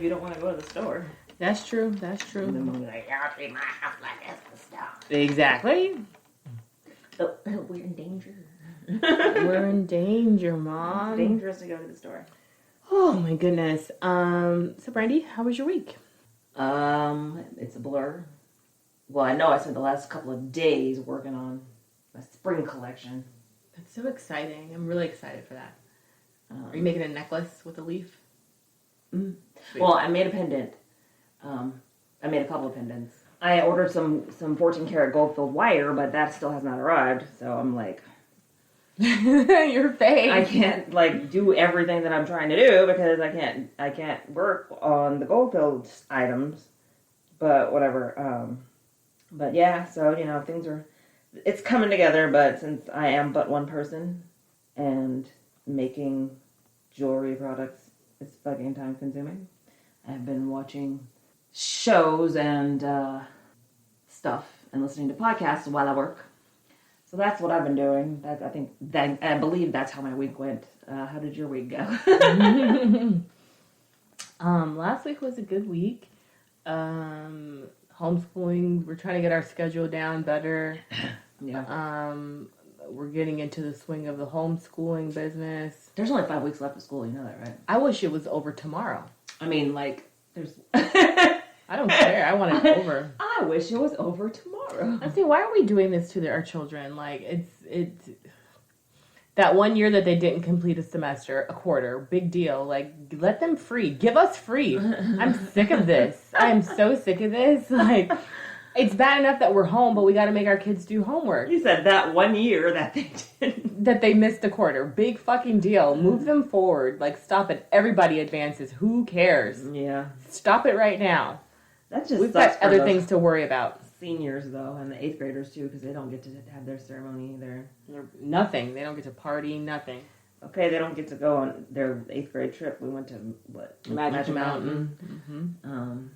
you don't want to go to the store. That's true. That's true. And then we'll be like, y'all treat my house like this and stuff. Exactly. So we're in danger. We're in danger, Mom. It's dangerous to go to the store. Oh my goodness. So Brandi, how was your week? It's a blur. Well, I know I spent the last couple of days working on my spring collection. That's so exciting. I'm really excited for that. Are you making a necklace with a leaf? Well, I made a pendant. I made a couple of pendants. I ordered some 14 karat gold filled wire, but that still has not arrived. So I'm like, your face. I can't like do everything that I'm trying to do because I can't work on the gold filled items. But whatever. But yeah, so it's coming together. But since I am but one person and making jewelry products is fucking time consuming, I've been watching shows and stuff and listening to podcasts while I work. So that's what I've been doing. I believe that's how my week went. How did your week go? Last week was a good week. Homeschooling, we're trying to get our schedule down better. Yeah. We're getting into the swing of the homeschooling business. There's only 5 weeks left of school, you know that, right? I wish it was over tomorrow. I mean, like, there's... I don't care. I want it over. I wish it was over tomorrow. I think, why are we doing this to our children? Like, it's that 1 year that they didn't complete a semester, a quarter, big deal. Like, let them free. Give us free. I'm sick of this. I am so sick of this. Like, it's bad enough that we're home, but we got to make our kids do homework. You said that 1 year that they didn't. That they missed a quarter. Big fucking deal. Move them forward. Like, stop it. Everybody advances. Who cares? Yeah. Stop it right now. That just We've got other things to worry about. Seniors, though, and the 8th graders, too, because they don't get to have their ceremony either. Nothing. They don't get to party. Nothing. Okay, they don't get to go on their 8th grade trip. We went to, Magic Mountain. Mm-hmm.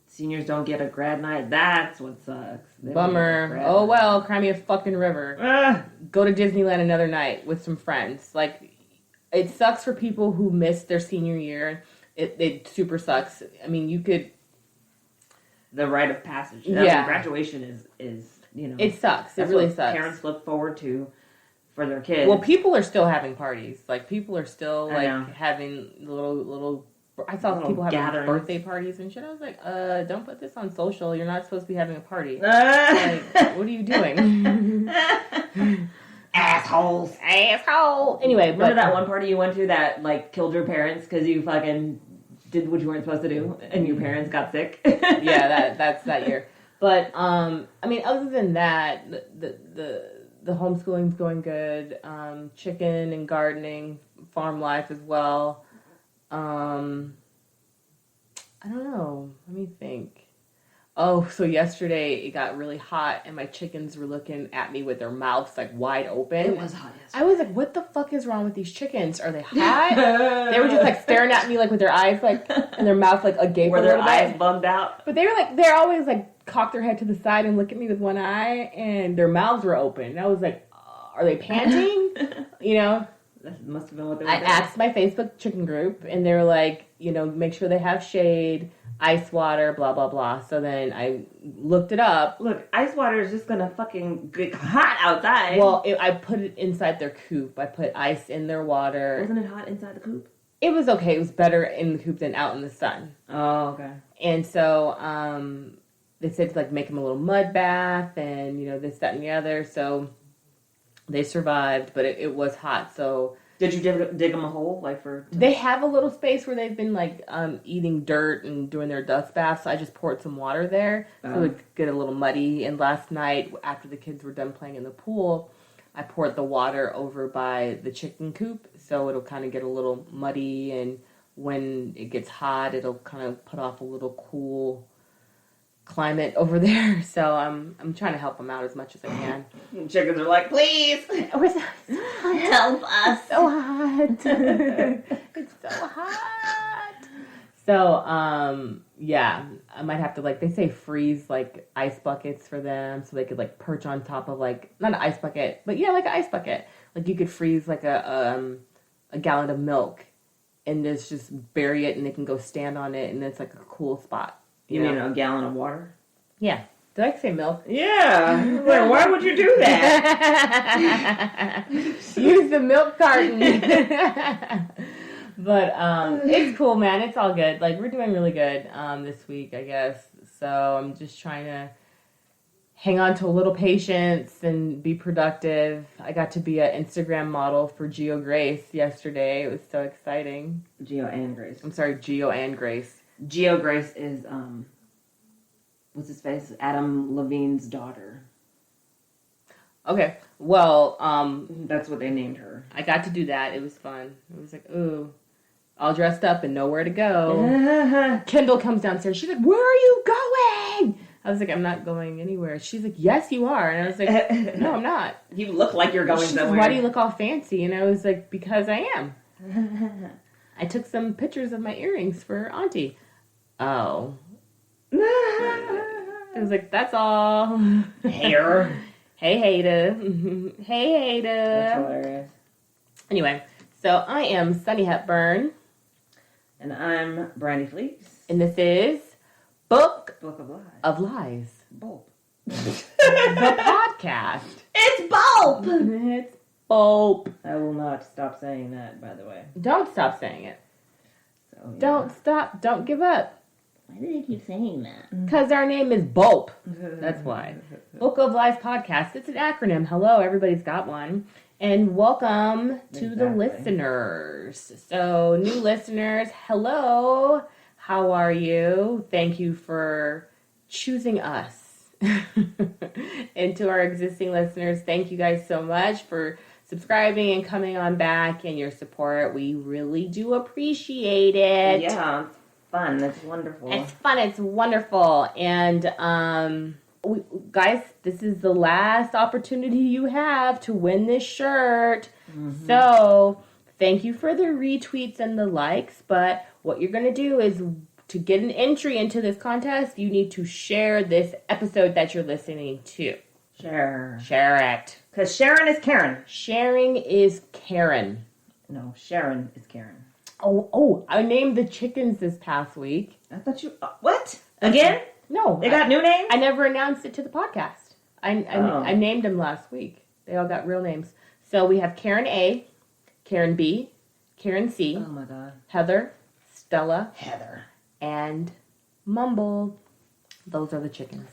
Seniors don't get a grad night. That's what sucks. Bummer. Oh, well, cry me a fucking river. Go to Disneyland another night with some friends. Like, it sucks for people who missed their senior year. It super sucks. I mean, you could... The rite of passage. Yeah. Graduation is It sucks. It really sucks. Parents look forward to for their kids. Well, people are still having parties. Like, people are still, having little... I saw people having gatherings. Birthday parties and shit. I was like, don't put this on social. You're not supposed to be having a party. Like, what are you doing? Assholes. Asshole. Anyway, remember that one party you went to that, like, killed your parents because you fucking... did what you weren't supposed to do, and your parents got sick. Yeah, that's that year. But I mean, other than that, the homeschooling's going good. Chicken and gardening, farm life as well. I don't know. Let me think. Oh, so yesterday it got really hot, and my chickens were looking at me with their mouths like wide open. It was hot yesterday. I was like, "What the fuck is wrong with these chickens? Are they hot?" They were just like staring at me like with their eyes like and their mouth like agape. Were their eyes bugged out? But they were like, they're always like cock their head to the side and look at me with one eye, and their mouths were open. And I was like, "Are they panting?" That must have been what they were doing. I asked my Facebook chicken group, and they were like, make sure they have shade. Ice water, blah, blah, blah. So then I looked it up. Look, ice water is just going to fucking get hot outside. Well, I put it inside their coop. I put ice in their water. Wasn't it hot inside the coop? It was okay. It was better in the coop than out in the sun. Oh, okay. And so they said to, like, make them a little mud bath and, this, that, and the other. So they survived, but it was hot. So... Did you dig them a hole, like for... They have a little space where they've been, like, eating dirt and doing their dust baths, so I just poured some water there so it would get a little muddy. And last night, after the kids were done playing in the pool, I poured the water over by the chicken coop, so it'll kind of get a little muddy, and when it gets hot, it'll kind of put off a little cool climate over there. So I'm trying to help them out as much as I can. Chickens are like, please, help us. So hot. It's so hot. So yeah, I might have to, like, they say freeze like ice buckets for them so they could like perch on top of, like, not an ice bucket, but yeah, like an ice bucket. Like you could freeze like a gallon of milk and just bury it, and they can go stand on it, and it's like a cool spot. You mean a gallon of water? Yeah. Did I say milk? Yeah. Like, why would you do that? Use the milk carton. But it's cool, man. It's all good. Like, we're doing really good this week, I guess. So I'm just trying to hang on to a little patience and be productive. I got to be an Instagram model for Geo Grace yesterday. It was so exciting. Geo and Grace. I'm sorry, Geo and Grace. Geo Grace is, what's his face? Adam Levine's daughter. Okay, well, that's what they named her. I got to do that. It was fun. It was like, ooh, all dressed up and nowhere to go. Kendall comes downstairs. She's like, where are you going? I was like, I'm not going anywhere. She's like, yes, you are. And I was like, no, I'm not. You look like you're going somewhere. Like, why do you look all fancy? And I was like, because I am. I took some pictures of my earrings for Auntie. Oh. I was like, that's all. Hair. Hey, Hater. Hey, Hater. That's hilarious. Anyway, so I am Sunny Hepburn. And I'm Brandi Fleeks. And this is Book of Lies. Of Lies. Bulb. The podcast. It's Bulb! It's Bulb. I will not stop saying that, by the way. Don't stop saying it. So, yeah. Don't stop. Don't give up. Why do they keep saying that? Because our name is Bulb. That's why. Book of Lies podcast. It's an acronym. Hello, everybody's got one. And welcome to the listeners. So, new listeners, hello. How are you? Thank you for choosing us. And to our existing listeners, thank you guys so much for subscribing and coming on back and your support. We really do appreciate it. Yeah, it's fun. It's wonderful. It's fun. It's wonderful. And, guys, this is the last opportunity you have to win this shirt. Mm-hmm. So, thank you for the retweets and the likes. But what you're going to do is, to get an entry into this contest, you need to share this episode that you're listening to. Share it. Because Sharon is Karen. Sharing is Karen. No, Sharon is Karen. Oh, I named the chickens this past week. I thought you... what? Again? No. They got new names? I never announced it to the podcast. I named them last week. They all got real names. So we have Karen A, Karen B, Karen C. Oh my God. Heather, Stella. Heather. And Mumble. Those are the chickens.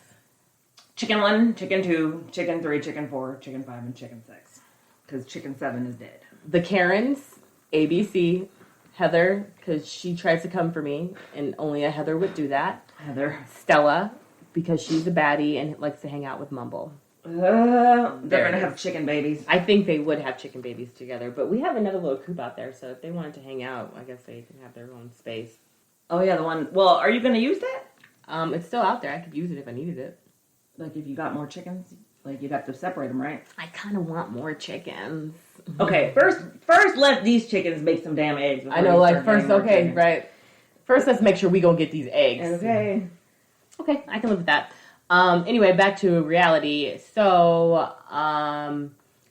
Chicken 1, Chicken 2, Chicken 3, Chicken 4, Chicken 5, and Chicken 6. Because Chicken 7 is dead. The Karens, ABC, Heather, because she tries to come for me, and only a Heather would do that. Heather. Stella, because she's a baddie and likes to hang out with Mumble. They're going to have chicken babies. I think they would have chicken babies together, but we have another little coop out there, so if they wanted to hang out, I guess they can have their own space. Oh, yeah, the one... Well, are you going to use that? It's still out there. I could use it if I needed it. Like, if you got more chickens, like, you'd have to separate them, right? I kind of want more chickens. Okay, first let these chickens make some damn eggs. I know, like, first, okay, right. First, let's make sure we gonna get these eggs. Okay. Okay, I can live with that. Anyway, back to reality. So,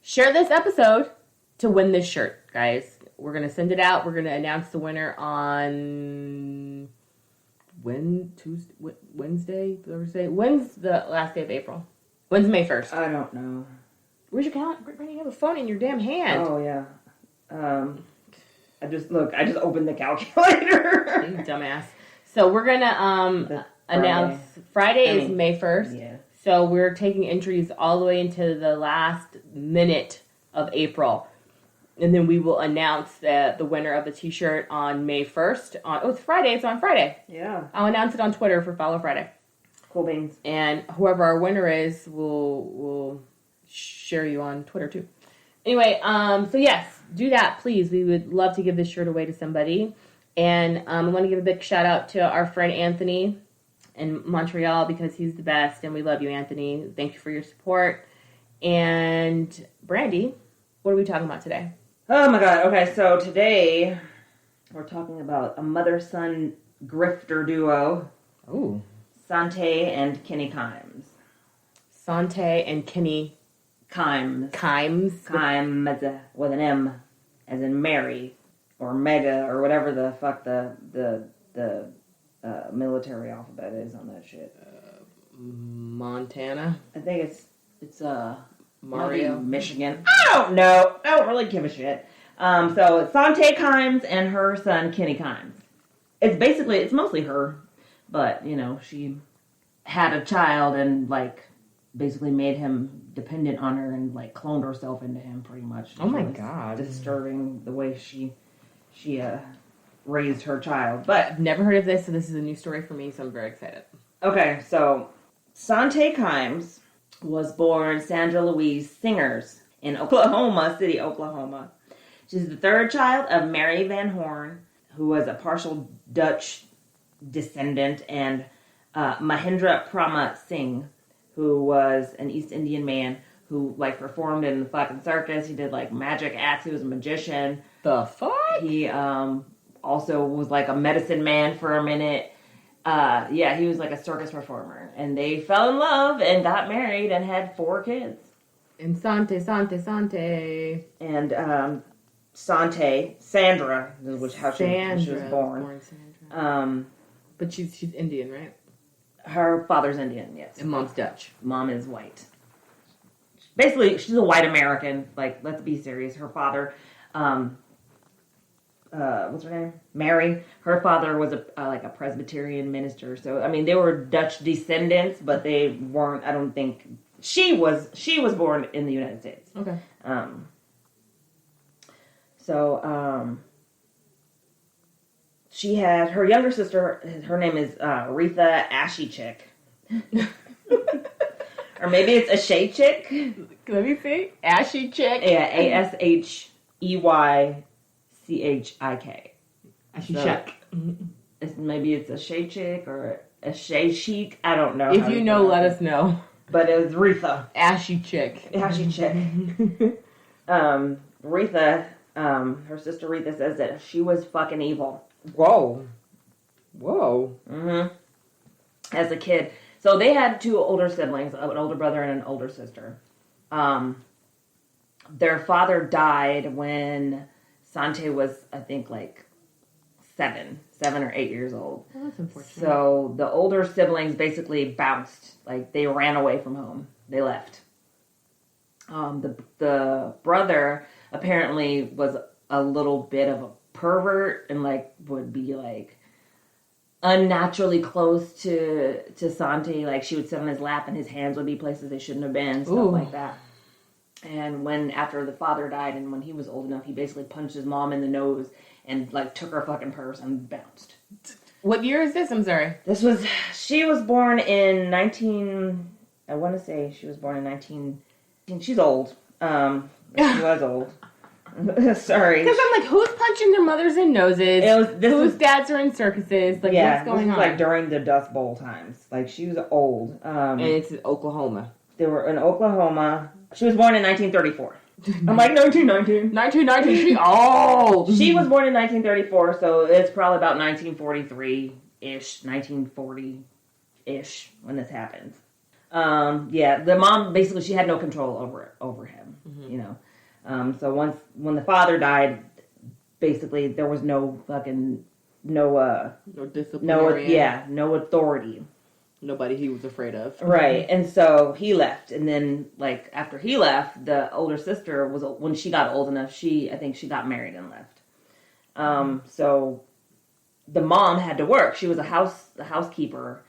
share this episode to win this shirt, guys. We're gonna send it out. We're gonna announce the winner on... Wednesday, Thursday? When's the last day of April? When's May 1st? I don't know. Where's your calendar? You have a phone in your damn hand. Oh, yeah. I just opened the calculator. You dumbass. So we're gonna announce Friday is May 1st. Yeah. So we're taking entries all the way into the last minute of April. And then we will announce the winner of the t-shirt on May 1st. It's Friday. It's on Friday. Yeah. I'll announce it on Twitter for Follow Friday. Cool beans. And whoever our winner is, we'll share you on Twitter too. Anyway, so yes, do that, please. We would love to give this shirt away to somebody. And I want to give a big shout out to our friend Anthony in Montreal because he's the best. And we love you, Anthony. Thank you for your support. And Brandi, what are we talking about today? Oh my God. Okay, so today we're talking about a mother-son grifter duo. Ooh. Sante and Kenny Kimes. Sante and Kenny Kimes. Kimes. Kimes with an M, as in Mary, or Mega or whatever the fuck the military alphabet is on that shit. Montana. I think it's Mario. Michigan. I don't know. I don't really give a shit. So it's Sante Kimes and her son Kenny Kimes. It's mostly her, but you know she had a child and like basically made him dependent on her and like cloned herself into him pretty much. Oh my god, disturbing the way she raised her child. But I've never heard of this, so this is a new story for me. So I'm very excited. Okay, so Sante Kimes was born Sandra Louise Singers in Oklahoma City, Oklahoma. She's the third child of Mary Van Horn, who was a partial Dutch descendant, and Mahendra Pramod Singh, who was an East Indian man who like performed in the fucking circus. He did like magic acts. He was a magician. The fuck? He also was like a medicine man for a minute. Yeah, he was like a circus performer. And they fell in love and got married and had 4 kids. And Sante. And Sandra, which how she was born. Sandra. But she's Indian, right? Her father's Indian, yes. And mom's Dutch. Mom is white. Basically, she's a white American. Like, let's be serious. Her father, what's her name? Mary. Her father was a Presbyterian minister. So I mean, they were Dutch descendants, but they weren't. I don't think she was born in the United States. Okay. She had her younger sister. Her name is Retha Ashy Chick. Or maybe it's a Shay Chick. Let me see. Ashy Chick. Yeah, ASHEYCHIK. Ashy Chick. Maybe it's a Shay Chick or a Shay Chic. I don't know. If you know, let us know. But it was Retha. Ashy Chick. Ashy Chick. Retha, her sister Retha says that she was fucking evil. Whoa. Mm-hmm. As a kid. So they had 2 older siblings, an older brother and an older sister. Their father died when Sante was, I think, like 7 or 8 years old. Well, that's unfortunate. So the older siblings basically bounced. Like, they ran away from home. They left. The brother apparently was a little bit of a pervert and, like, would be, like, unnaturally close to Sante. Like, she would sit on his lap and his hands would be places they shouldn't have been, stuff like that. And after the father died and when he was old enough, he basically punched his mom in the nose and, like, took her fucking purse and bounced. What year is this? I'm sorry. She was born in she's old. She was old. Sorry. Because I'm like, who's punching their mothers in noses? Whose dads are in circuses? Like, what's going on? Like during the Dust Bowl times. Like, she was old. And it's in Oklahoma. They were in Oklahoma. She was born in 1934. I'm like, 1919. 1919, she old. She was born in 1934, so it's probably about 1943-ish, 1940-ish when this happens. The mom, basically, she had no control over him, you know. So when the father died, basically, there was no fucking, no disciplinary. No authority. Nobody he was afraid of. Right, and so he left, and then, like, after he left, the older sister when she got old enough, I think she got married and left. So the mom had to work. She was a housekeeper,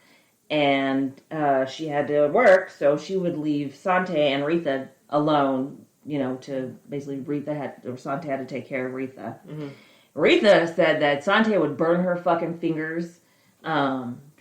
and she had to work, so she would leave Sante and Retha alone, you know, to basically Sante had to take care of Retha. Mm-hmm. Retha said that Sante would burn her fucking fingers.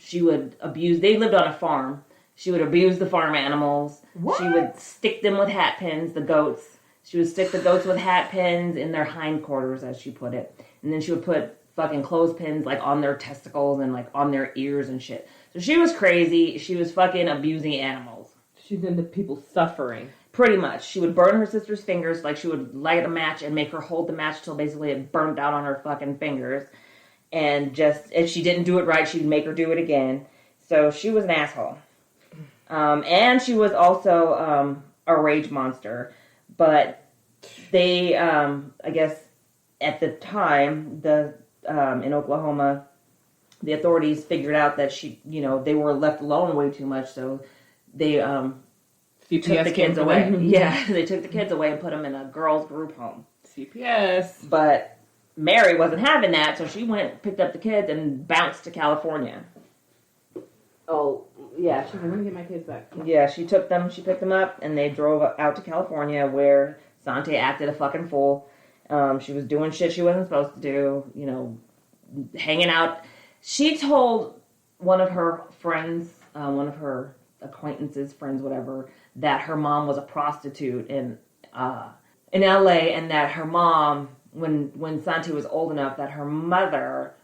She would they lived on a farm. She would abuse the farm animals. What? She would stick them with hat pins, the goats. She would stick the goats with hat pins in their hindquarters, as she put it. And then she would put fucking clothespins, like, on their testicles and, like, on their ears and shit. So she was crazy. She was fucking abusing animals. She's into people suffering. Pretty much. She would burn her sister's fingers. Like, she would light a match and make her hold the match till basically it burnt out on her fucking fingers. And just, if she didn't do it right, she'd make her do it again. So she was an asshole. And she was also a rage monster. But they, I guess, at the time, in Oklahoma, the authorities figured out that they were left alone way too much, so they took the kids away. Yeah, they took the kids away and put them in a girls' group home. CPS. But Mary wasn't having that, so she picked up the kids and bounced to California. Oh, yeah, she's going to get my kids back. Yeah, she picked them up, and they drove out to California, where Sante acted a fucking fool. She was doing shit she wasn't supposed to do, hanging out. She told one of her friends, one of her acquaintances, friends, whatever, that her mom was a prostitute in LA, and that her mom, when Sante was old enough, that her mother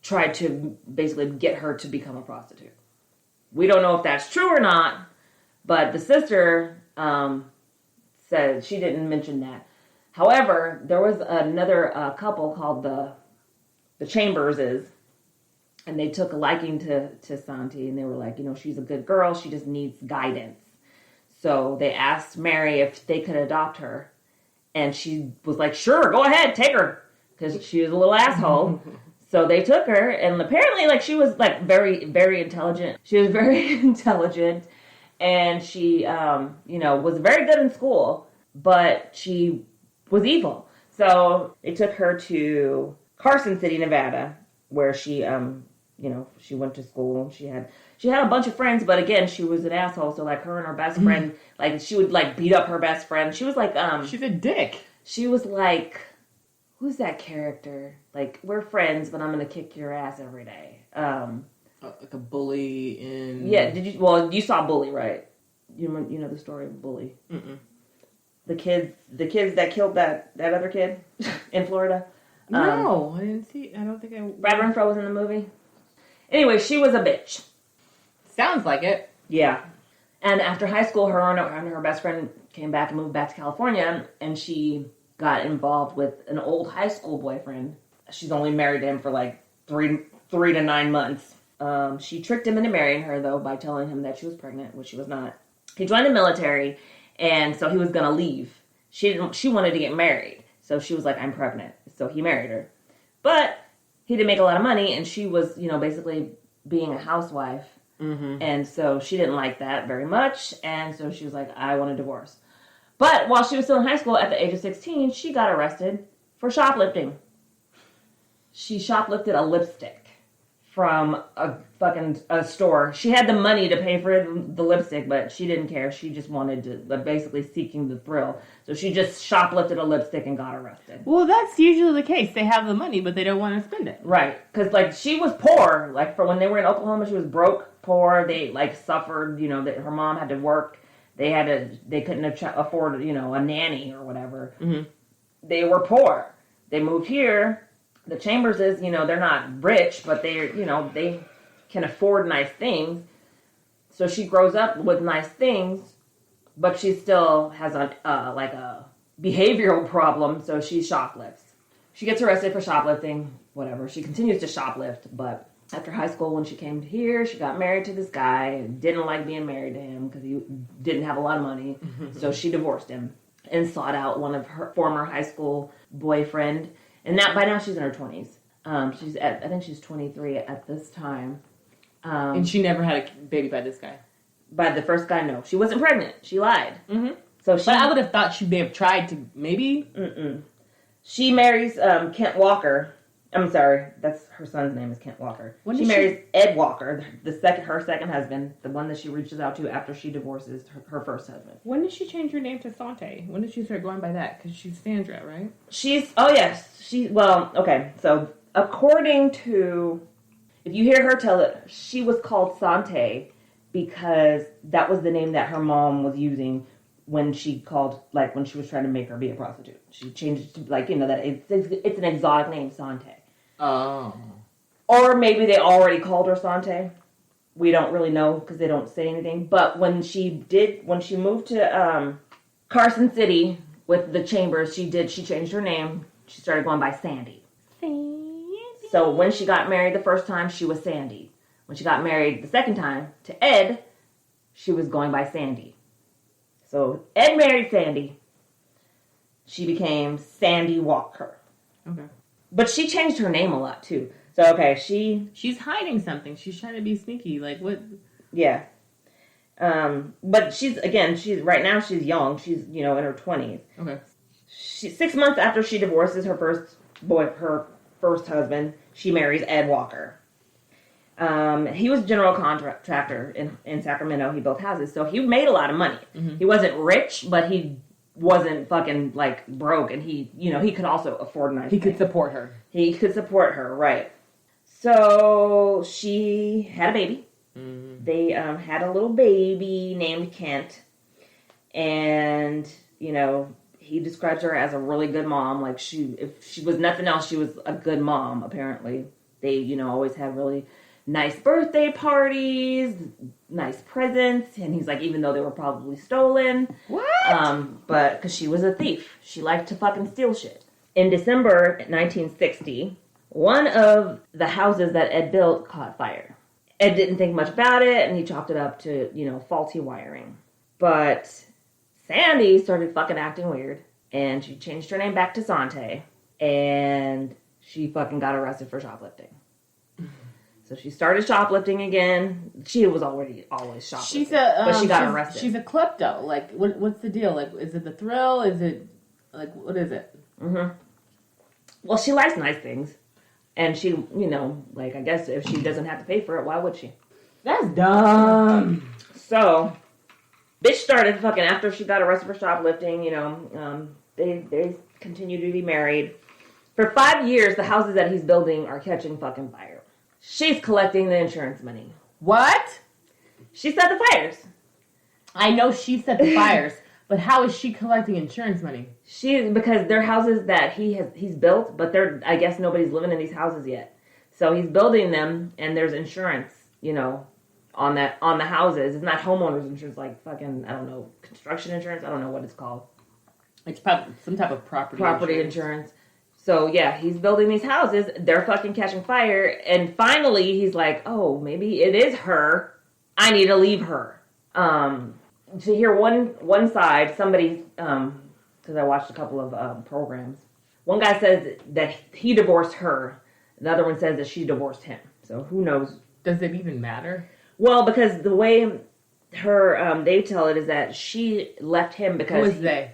tried to basically get her to become a prostitute. We don't know if that's true or not, but the sister said she didn't mention that. However, there was another couple called the Chamberses, and they took a liking to Sante, and they were like, she's a good girl, she just needs guidance. So they asked Mary if they could adopt her, and she was like, sure, go ahead, take her, because she was a little asshole. So they took her, and apparently, she was, very, very intelligent. She was very intelligent, and she, was very good in school, but she was evil. So they took her to Carson City, Nevada, where she, she went to school. She had a bunch of friends, but again, she was an asshole. So, her and her best friend, she would, beat up her best friend. She was she's a dick. She was who's that character? We're friends, but I'm going to kick your ass every day. Like a bully in... Yeah, you saw Bully, right? You know the story of Bully. Mm-mm. The kids that killed that other kid in Florida. No, I didn't see... I don't think I... Brad Renfro was in the movie. Anyway, she was a bitch. Sounds like it. Yeah. And after high school, her and her best friend came back and moved back to California, and she got involved with an old high school boyfriend. She's only married to him for 3 to 9 months. She tricked him into marrying her, though, by telling him that she was pregnant, which she was not. He joined the military, and so he was going to leave. She wanted to get married, so she was like, I'm pregnant. So he married her. But he didn't make a lot of money, and she was, basically being a housewife. Mm-hmm. And so she didn't like that very much, and so she was like, I want a divorce. But while she was still in high school, at the age of 16, she got arrested for shoplifting. She shoplifted a lipstick from a store. She had the money to pay for the lipstick, but she didn't care. She just wanted to, basically seeking the thrill. So she just shoplifted a lipstick and got arrested. Well, that's usually the case. They have the money, but they don't want to spend it. Right. Because, she was poor. For when they were in Oklahoma, she was broke, poor. They, suffered, that her mom had to work. They couldn't afford, a nanny or whatever. Mm-hmm. They were poor. They moved here. The Chamberses, they're not rich, but they can afford nice things. So she grows up with nice things, but she still has a behavioral problem, so she shoplifts. She gets arrested for shoplifting, whatever. She continues to shoplift, but after high school, when she came here, she got married to this guy. Didn't like being married to him because he didn't have a lot of money. So she divorced him and sought out one of her former high school boyfriend. And by now she's in her 20s. I think she's 23 at this time. And she never had a baby by this guy? By the first guy, no. She wasn't pregnant. She lied. Mm-hmm. But I would have thought she may have tried to, maybe? Mm-mm. She marries Kent Walker. I'm sorry, that's her son's name is Kent Walker. She marries Ed Walker, her second husband, the one that she reaches out to after she divorces her first husband. When did she change her name to Sante? When did she start going by that? Because she's Sandra, right? Okay, so according to, if you hear her tell it, she was called Sante because that was the name that her mom was using when she when she was trying to make her be a prostitute. She changed it to, that it's an exotic name, Sante. Oh. Or maybe they already called her Sante. We don't really know because they don't say anything. But when she moved to Carson City with the Chambers, she changed her name. She started going by Sandy. So when she got married the first time, she was Sandy. When she got married the second time to Ed, she was going by Sandy. So Ed married Sandy. She became Sandy Walker. Okay. But she changed her name a lot, too. So, okay, she's hiding something. She's trying to be sneaky. Like, what? Yeah. But she's right now she's young. She's, in her 20s. Okay. 6 months after she divorces her first husband, she marries Ed Walker. He was a general contractor in Sacramento. He built houses, so he made a lot of money. Mm-hmm. He wasn't rich, but he wasn't fucking like broke, and he could also afford nice. He could support her. He could support her, right? So she had a baby. Mm-hmm. They had a little baby named Kent, and he describes her as a really good mom. Like if she was nothing else, she was a good mom. Apparently, they always had really nice birthday parties, nice presents, and he's like, even though they were probably stolen. What? But because she was a thief. She liked to fucking steal shit. In December 1960, one of the houses that Ed built caught fire. Ed didn't think much about it, and he chalked it up to, faulty wiring. But Sandy started fucking acting weird, and she changed her name back to Sante, and she fucking got arrested for shoplifting. So she started shoplifting again. She was always shoplifting. But she got arrested. She's a klepto. Like, what's the deal? Like, is it the thrill? Is it, like, what is it? Mm-hmm. Well, she likes nice things. And she, I guess if she doesn't have to pay for it, why would she? That's dumb. So, bitch started fucking after she got arrested for shoplifting, they continue to be married. For 5 years, the houses that he's building are catching fucking fire. She's collecting the insurance money. What? She set the fires. I know she set the fires, but how is she collecting insurance money? Because they're houses that he's built, but I guess nobody's living in these houses yet. So he's building them, and there's insurance, on the houses. It's not homeowners insurance, like fucking, I don't know, construction insurance. I don't know what it's called. It's probably some type of property insurance. So, yeah, he's building these houses. They're fucking catching fire. And finally, he's like, oh, maybe it is her. I need to leave her. To hear one side, somebody, because I watched a couple of programs. One guy says that he divorced her. The other one says that she divorced him. So, who knows? Does it even matter? Well, because the way they tell it is that she left him because... Who is they?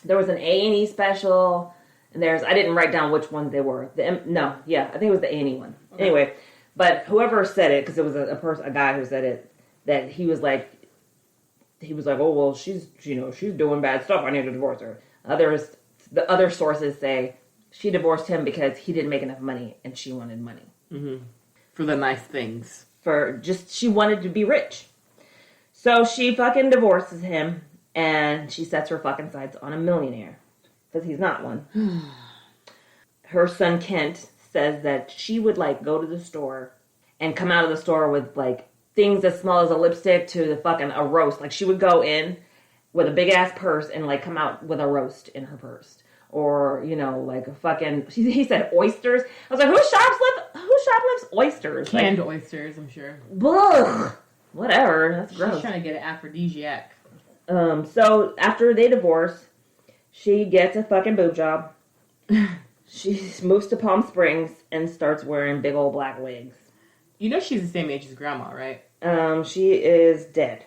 There was an A&E special... And I didn't write down which ones they were. I think it was the A&E one. Okay. Anyway, but whoever said it, because it was a guy who said it, that he was like, oh, well, she's doing bad stuff. I need to divorce her. The other sources say she divorced him because he didn't make enough money and she wanted money. Mm-hmm. For the nice things. She wanted to be rich. So she fucking divorces him and she sets her fucking sights on a millionaire. Because he's not one. Her son Kent says that she would go to the store and come out of the store with things as small as a lipstick to the fucking a roast. Like she would go in with a big ass purse and come out with a roast in her purse. Or, a fucking, he said oysters. I was like, who shoplifts oysters? Canned oysters, I'm sure. Ugh, whatever, that's gross. She's trying to get an aphrodisiac. So after they divorce, she gets a fucking boob job. She moves to Palm Springs and starts wearing big old black wigs. She's the same age as Grandma, right? She is dead.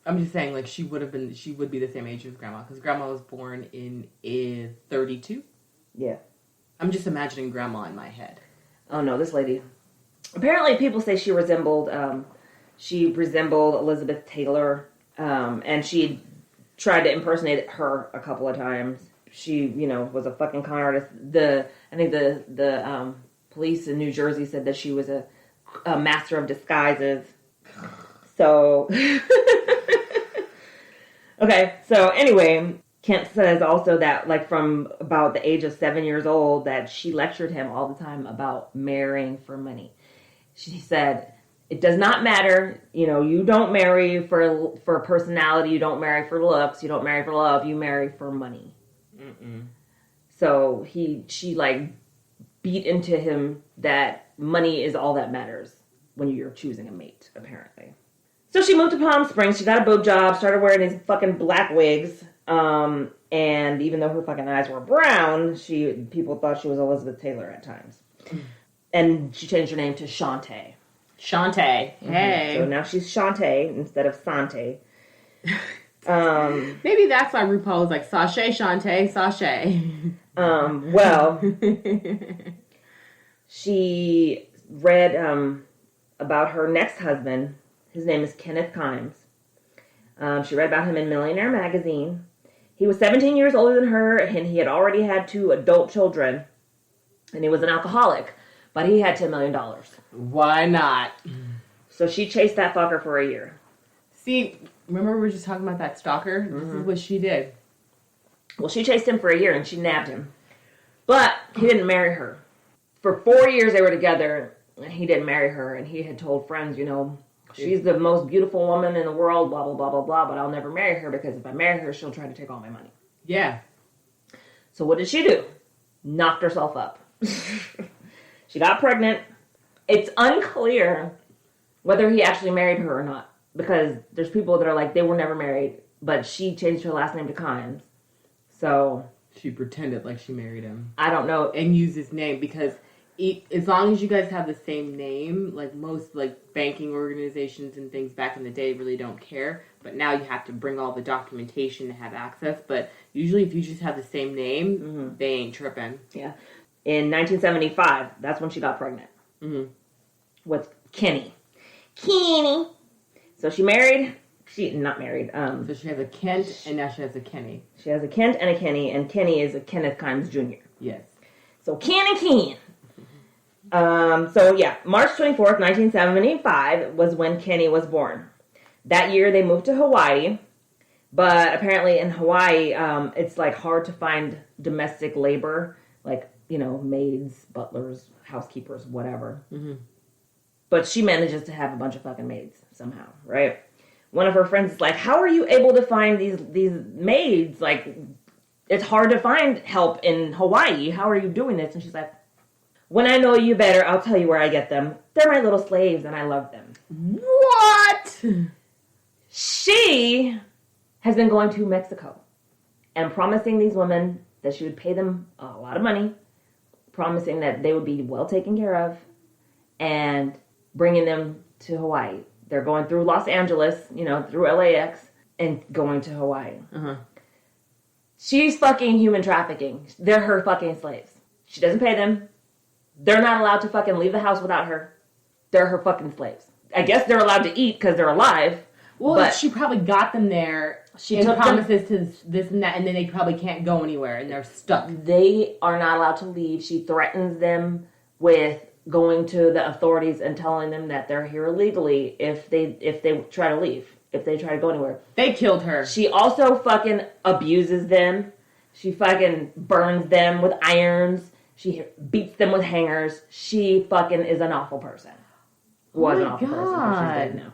I'm just saying, she would be the same age as Grandma, because Grandma was born in 32? Yeah. I'm just imagining Grandma in my head. Oh no, this lady. Apparently people say she resembled Elizabeth Taylor, and she tried to impersonate her a couple of times. She, was a fucking con artist. I think the police in New Jersey said that she was a master of disguises. So, okay. So anyway, Kent says also that from about the age of 7 years old that she lectured him all the time about marrying for money. She said, it does not matter, you don't marry for personality, you don't marry for looks, you don't marry for love, you marry for money. Mm-mm. So she beat into him that money is all that matters when you're choosing a mate, apparently. So she moved to Palm Springs, she got a boob job, started wearing these fucking black wigs. And even though her fucking eyes were brown, people thought she was Elizabeth Taylor at times. And she changed her name to Sante. Sante. Hey. So now she's Sante instead of Sante. Maybe that's why RuPaul was like, Sashay, Sante, Sashay. Well, she read about her next husband. His name is Kenneth Kimes. She read about him in Millionaire magazine. He was 17 years older than her, and he had already had 2 adult children. And he was an alcoholic, but he had $10 million. Why not? So she chased that fucker for a year. See, remember we were just talking about that stalker? This is what she did. Well, she chased him for a year, and she nabbed him. But he didn't marry her. For 4 years they were together, and he didn't marry her. And he had told friends, she's the most beautiful woman in the world, blah, blah, blah, blah, blah, but I'll never marry her because if I marry her, she'll try to take all my money. Yeah. So what did she do? Knocked herself up. She got pregnant. It's unclear whether he actually married her or not, because there's people that are like, they were never married, but she changed her last name to Kimes. So she pretended like she married him. I don't know. And used his name because as long as you guys have the same name, like most like banking organizations and things back in the day really don't care. But now you have to bring all the documentation to have access. But usually if you just have the same name, they ain't tripping. Yeah. In 1975, that's when she got pregnant. With Kenny. So she married. Not married. So she has a Kent, and now she has a Kenny. She has a Kent and a Kenny, and Kenny is a Kenneth Kimes Jr. Yes. So Ken. So yeah, March 24th, 1975 was when Kenny was born. That year they moved to Hawaii, but apparently in Hawaii, it's like hard to find domestic labor, like, maids, butlers, housekeepers, whatever. But she manages to have a bunch of fucking maids somehow, right? One of her friends is like, how are you able to find these maids? Like, it's hard to find help in Hawaii. How are you doing this? And she's like, when I know you better, I'll tell you where I get them. They're my little slaves, and I love them. What? She has been going to Mexico and promising these women that she would pay them a lot of money, promising that they would be well taken care of, and bringing them to Hawaii. They're going through Los Angeles, through LAX, and going to Hawaii. She's fucking human trafficking. They're her fucking slaves. She doesn't pay them. They're not allowed to fucking leave the house without her. They're her fucking slaves. I guess they're allowed to eat because they're alive. Well, but she probably got them there. She took promises to this and that, and then they probably can't go anywhere, and they're stuck. They are not allowed to leave. She threatens them with going to the authorities and telling them that they're here illegally if they try to leave, if they try to go anywhere. They killed her. She also fucking abuses them. She fucking burns them with irons. She beats them with hangers. She fucking is an awful person. Was an awful person, but she's dead now.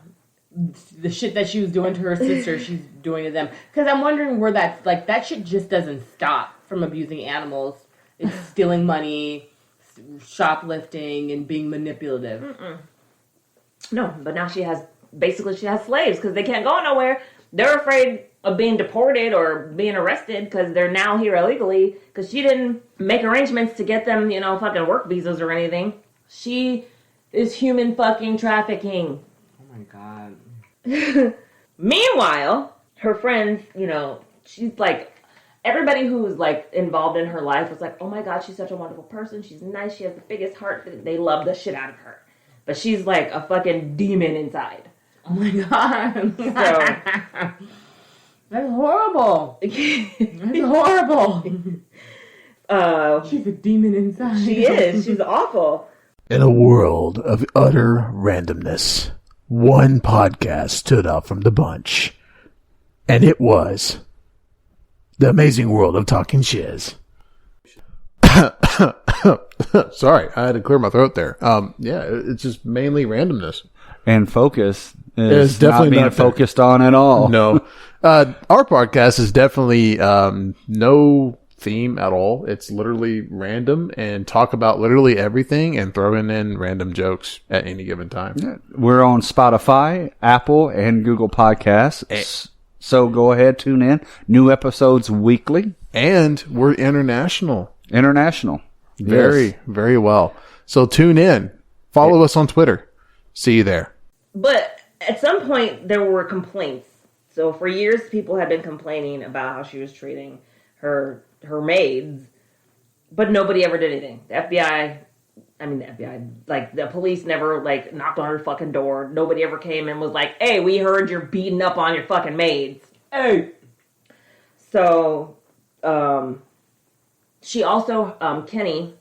The shit that she was doing to her sister, she's doing to them. Because I'm wondering where that shit just doesn't stop from abusing animals. It's stealing money, shoplifting, and being manipulative. No, but now she has slaves because they can't go nowhere. They're afraid of being deported or being arrested because they're now here illegally because she didn't make arrangements to get them, fucking work visas or anything. She is human fucking trafficking. Oh my God. Meanwhile, her friends, she's like, everybody who's like involved in her life was like, oh my God, she's such a wonderful person. She's nice. She has the biggest heart. They love the shit out of her. But she's like a fucking demon inside. Oh my God. So, that's horrible. That's horrible. She's a demon inside. She is. She's awful. In a world of utter randomness, one podcast stood out from the bunch. And it was The Amazing World of Talkin' Shiz. Sorry, I had to clear my throat there. Yeah, it's just mainly randomness. And focus is definitely not being focused on at all. No. Our podcast is definitely no theme at all. It's literally random and talk about literally everything and throwing in random jokes at any given time. Yeah. We're on Spotify, Apple, and Google Podcasts. So go ahead, tune in. New episodes weekly. And we're international. International. Very, Yes. very well. So tune in. Follow us on Twitter. See you there. But at some point, there were complaints. So for years, people had been complaining about how she was treating her maids, but nobody ever did anything. The FBI, like, the police never, like, knocked on her fucking door. Nobody ever came and was like, hey, we heard you're beating up on your fucking maids. Hey! So, she also, Kenny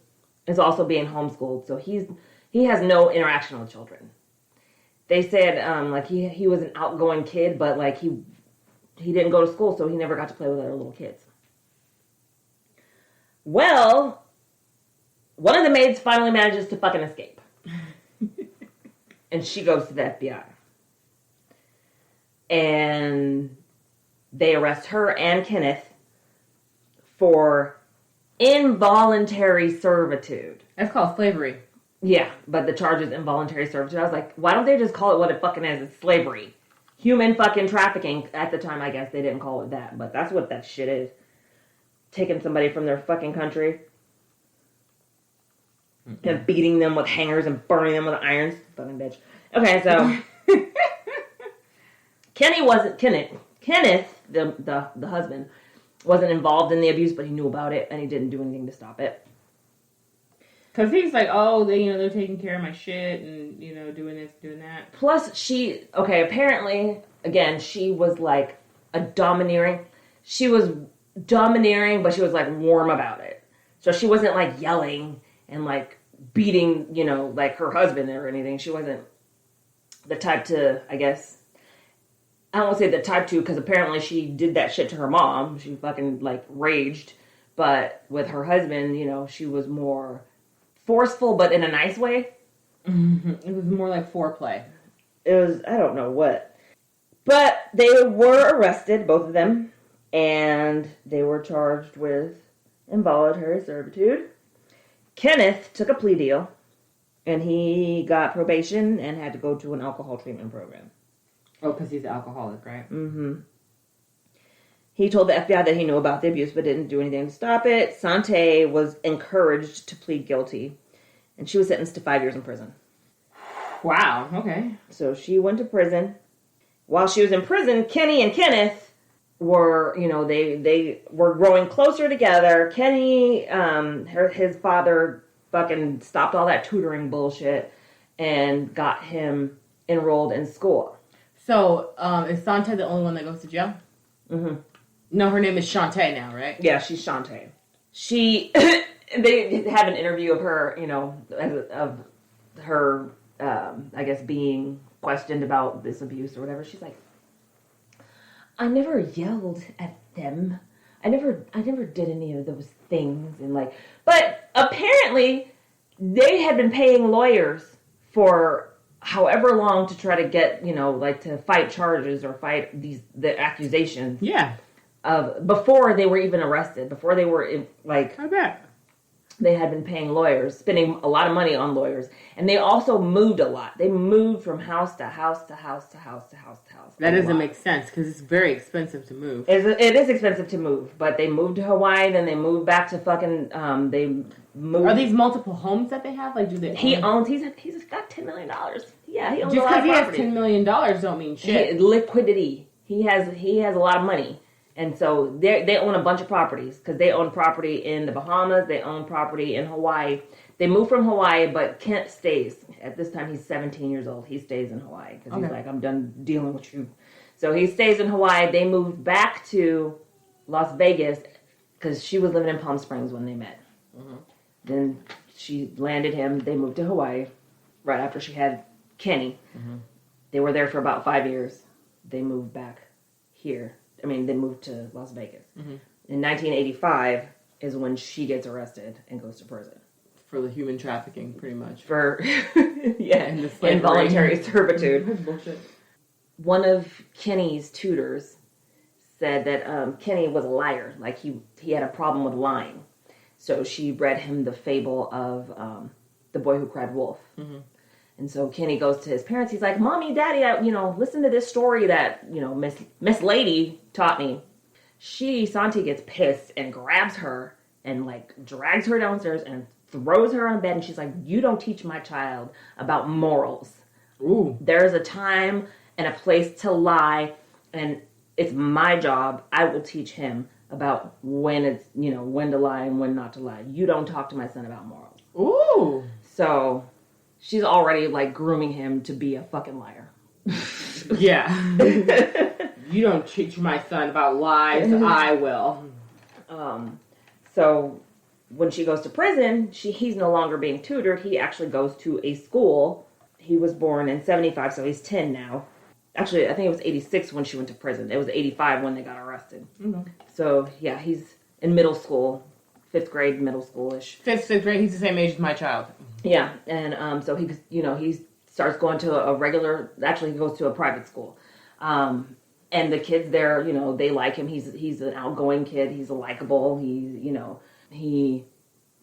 is also being homeschooled, so he has no interaction with children. They said, like, he was an outgoing kid, but, like, he didn't go to school, so he never got to play with other little kids. Well, one of the maids finally manages to fucking escape. And she goes to the FBI. And they arrest her and Kenneth for involuntary servitude. That's called slavery. Yeah, but the charge is involuntary servitude. I was like, why don't they just call it what it fucking is? It's slavery. Human fucking trafficking. At the time, I guess they didn't call it that, but that's what that shit is. Taking somebody from their fucking country and beating them with hangers and burning them with irons. Fucking bitch. Okay, so Kenneth, the husband, wasn't involved in the abuse, but he knew about it and he didn't do anything to stop it. Because he's like, oh, they're taking care of my shit and, doing this, doing that. Plus, apparently, again, she was like she was domineering, but she was like warm about it. So she wasn't like yelling and like beating, like her husband or anything. She wasn't the type to, I guess, I don't want to say the type to, because apparently she did that shit to her mom. She fucking like raged. But with her husband, she was more forceful, but in a nice way. Mm-hmm. It was more like foreplay. It was, I don't know what. But they were arrested, both of them, and they were charged with involuntary servitude. Kenneth took a plea deal, and he got probation and had to go to an alcohol treatment program. Oh, because he's an alcoholic, right? Mm-hmm. He told the FBI that he knew about the abuse but didn't do anything to stop it. Sante was encouraged to plead guilty, and she was sentenced to 5 years in prison. Wow, okay. So she went to prison. While she was in prison, Kenny and Kenneth were, they were growing closer together. Kenny, his father fucking stopped all that tutoring bullshit and got him enrolled in school. So, is Sante the only one that goes to jail? Mm-hmm. No, her name is Shantae now, right? Yeah, she's Sante. They have an interview of her, of her, I guess, being questioned about this abuse or whatever. She's like, I never yelled at them. I never did any of those things. And like, but apparently they had been paying lawyers for however long to try to get, to fight charges or fight the accusations. Yeah. Before they were even arrested, before they were I bet. They had been paying lawyers, spending a lot of money on lawyers, and they also moved a lot. They moved from house to house to house to house to house to house. That doesn't make sense because it's very expensive to move. It is expensive to move, but they moved to Hawaii, then they moved back to fucking. They moved. Are these multiple homes that they have? Like, do they? He owns. He's got $10 million. Yeah, he owns a just lot of because he has property. $10 million don't mean shit. Liquidity. He has a lot of money. And so they own a bunch of properties because they own property in the Bahamas. They own property in Hawaii. They moved from Hawaii, but Kent stays. At this time, he's 17 years old. He stays in Hawaii because he's like, I'm done dealing with you. So he stays in Hawaii. They moved back to Las Vegas because she was living in Palm Springs when they met. Mm-hmm. Then she landed him. They moved to Hawaii right after she had Kenny. Mm-hmm. They were there for about 5 years. They moved back here. They moved to Las Vegas. Mm-hmm. In 1985 is when she gets arrested and goes to prison. For the human trafficking, pretty much. For, involuntary servitude. Bullshit. One of Kenny's tutors said that Kenny was a liar. Like, he had a problem with lying. So she read him the fable of The Boy Who Cried Wolf. Mm-hmm. And so Kenny goes to his parents. He's like, Mommy, Daddy, listen to this story that, Miss Lady taught me. Sante gets pissed and grabs her and, drags her downstairs and throws her on bed. And she's like, you don't teach my child about morals. Ooh. There's a time and a place to lie, and it's my job. I will teach him about when to lie and when not to lie. You don't talk to my son about morals. Ooh. So she's already grooming him to be a fucking liar. Yeah. You don't teach my son about lies, I will. So when she goes to prison, he's no longer being tutored. He actually goes to a school. He was born in 75, so he's 10 now. Actually, I think it was 86 when she went to prison. It was 85 when they got arrested. Mm-hmm. So, yeah, he's in middle school, 5th grade, middle school-ish. 5th grade, he's the same age as my child. Yeah, and so he starts going to he goes to a private school. And the kids there, they like him. He's an outgoing kid. He's likable. He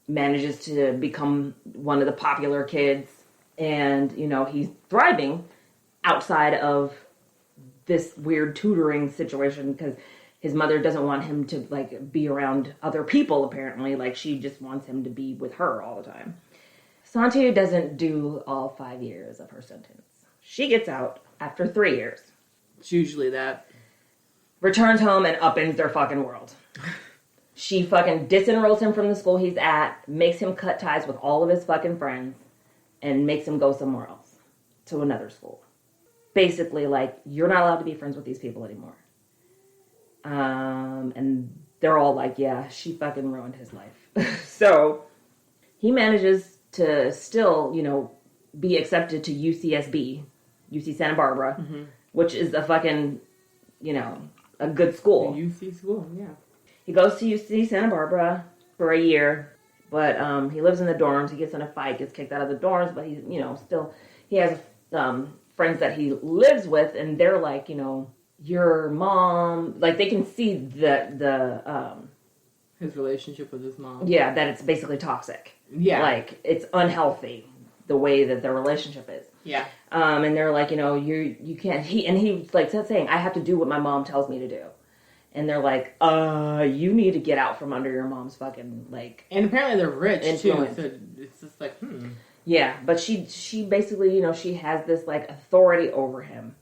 manages to become one of the popular kids. And, he's thriving outside of this weird tutoring situation because his mother doesn't want him to, be around other people, apparently. She just wants him to be with her all the time. Sante doesn't do all 5 years of her sentence. She gets out after 3 years. It's usually that. Returns home and upends their fucking world. She fucking disenrolls him from the school he's at, makes him cut ties with all of his fucking friends, and makes him go somewhere else, to another school. Basically, you're not allowed to be friends with these people anymore. And they're all like, yeah, she fucking ruined his life. So, he manages to still, be accepted to UCSB, UC Santa Barbara, mm-hmm. which is a fucking, a good school. The UC school, yeah. He goes to UC Santa Barbara for a year, but he lives in the dorms. He gets in a fight, gets kicked out of the dorms, but he has friends that he lives with, and they're like, your mom, they can see his relationship with his mom. Yeah, that it's basically toxic. Yeah. It's unhealthy, the way that their relationship is. Yeah. And they're like, you can't, he saying, I have to do what my mom tells me to do. And they're like, you need to get out from under your mom's fucking, And apparently they're rich, influence. too, so it's just Yeah, but she basically, she has this, authority over him.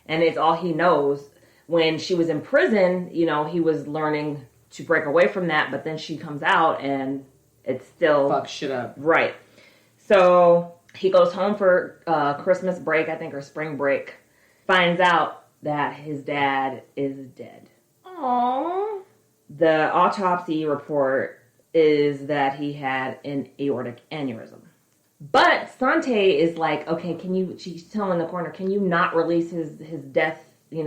And it's all he knows. When she was in prison, he was learning to break away from that, but then she comes out and it's still... Fuck shit up. Right. So he goes home for Christmas break, I think, or spring break. Finds out that his dad is dead. Aww. The autopsy report is that he had an aortic aneurysm. But Sante is like, okay, she's telling in the corner, can you not release his death, can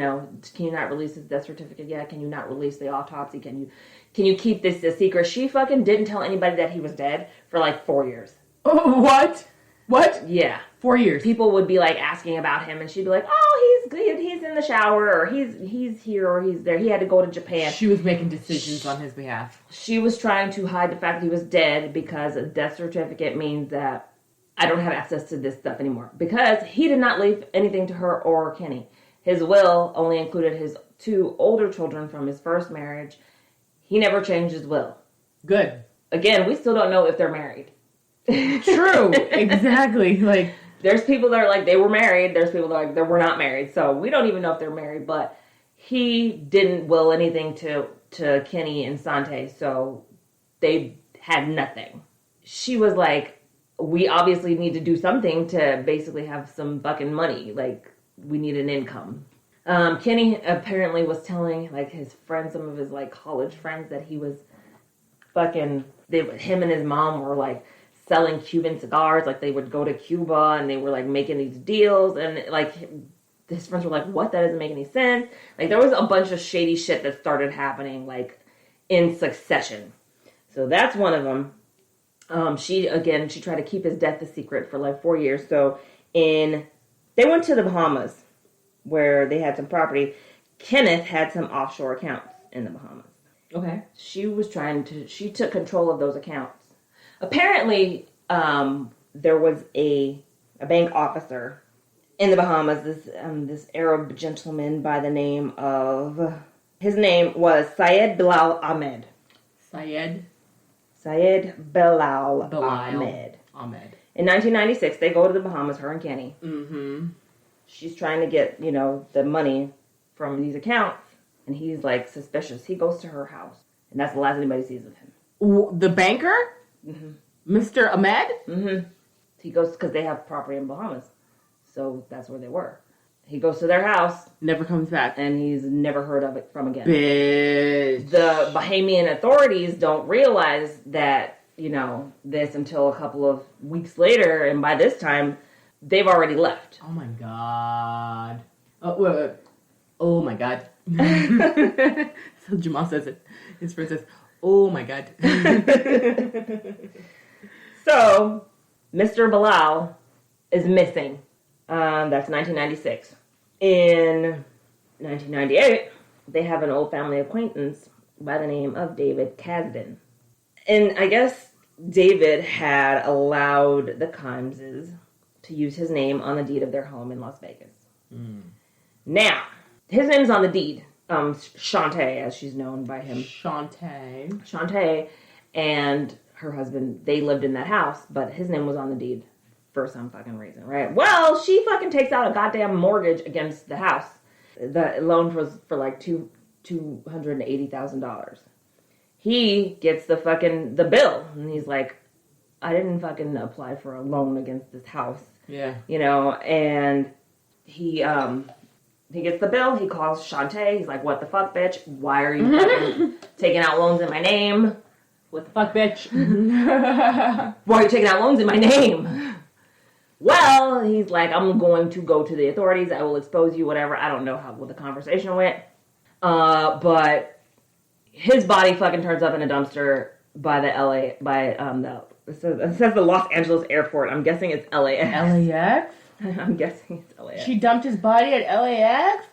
you not release his death certificate yet? Can you not release the autopsy? Can you keep this a secret? She fucking didn't tell anybody that he was dead for 4 years. Oh, what? What? Yeah. 4 years. People would be asking about him, and she'd be like, oh, he's good, he's in the shower, or he's here, or he's there. He had to go to Japan. She was making decisions on his behalf. She was trying to hide the fact that he was dead because a death certificate means that I don't have access to this stuff anymore. Because he did not leave anything to her or Kenny. His will only included his 2 older children from his first marriage. He never changed his will. Good. Again, we still don't know if they're married. True. Exactly. There's people that are they were married. There's people that are they were not married. So we don't even know if they're married. But he didn't will anything to Kenny and Sante. So they had nothing. She was like, we obviously need to do something to basically have some fucking money. We need an income. Kenny apparently was telling, his friends, some of his, college friends, that he was fucking, him and his mom were, selling Cuban cigars. They would go to Cuba, and they were, making these deals, and, his friends were like, what? That doesn't make any sense. There was a bunch of shady shit that started happening, in succession. So that's one of them. She tried to keep his death a secret for 4 years. So they went to the Bahamas where they had some property. Kenneth had some offshore accounts in the Bahamas. Okay. She took control of those accounts. Apparently, there was a a bank officer in the Bahamas. This Arab gentleman by the name of, his name was Syed Bilal Ahmed. Syed Bilal Ahmed. In 1996, they go to the Bahamas, her and Kenny. Mm-hmm. She's trying to get, the money from these accounts, and he's, suspicious. He goes to her house, and that's the last anybody sees of him. The banker? Mm-hmm. Mr. Ahmed? Mm-hmm. He goes, because they have property in Bahamas, so that's where they were. He goes to their house. Never comes back. And he's never heard of it from again. Bitch. The Bahamian authorities don't realize that, this until a couple of weeks later. And by this time, they've already left. Oh, my God. Oh, my God. So Jamal says it. His friend says, oh, my God. So, Mr. Bilal is missing. That's 1996. In 1998, they have an old family acquaintance by the name of David Kasdan. And I guess David had allowed the Kimeses to use his name on the deed of their home in Las Vegas. Mm. Now, his name's on the deed. Sante, as she's known by him. Sante and her husband, they lived in that house, but his name was on the deed. For some fucking reason, right? Well, she fucking takes out a goddamn mortgage against the house. The loan was for $280,000. He gets the bill, and he's like, I didn't fucking apply for a loan against this house. Yeah. And he gets the bill, he calls Shantae, he's like, what the fuck, bitch? Why are you fucking taking out loans in my name? What the fuck, bitch? Why are you taking out loans in my name? Well, he's like, I'm going to go to the authorities. I will expose you, whatever. I don't know what the conversation went. But his body fucking turns up in a dumpster by the it says the Los Angeles airport. I'm guessing it's LAX. LAX? I'm guessing it's LAX. She dumped his body at LAX?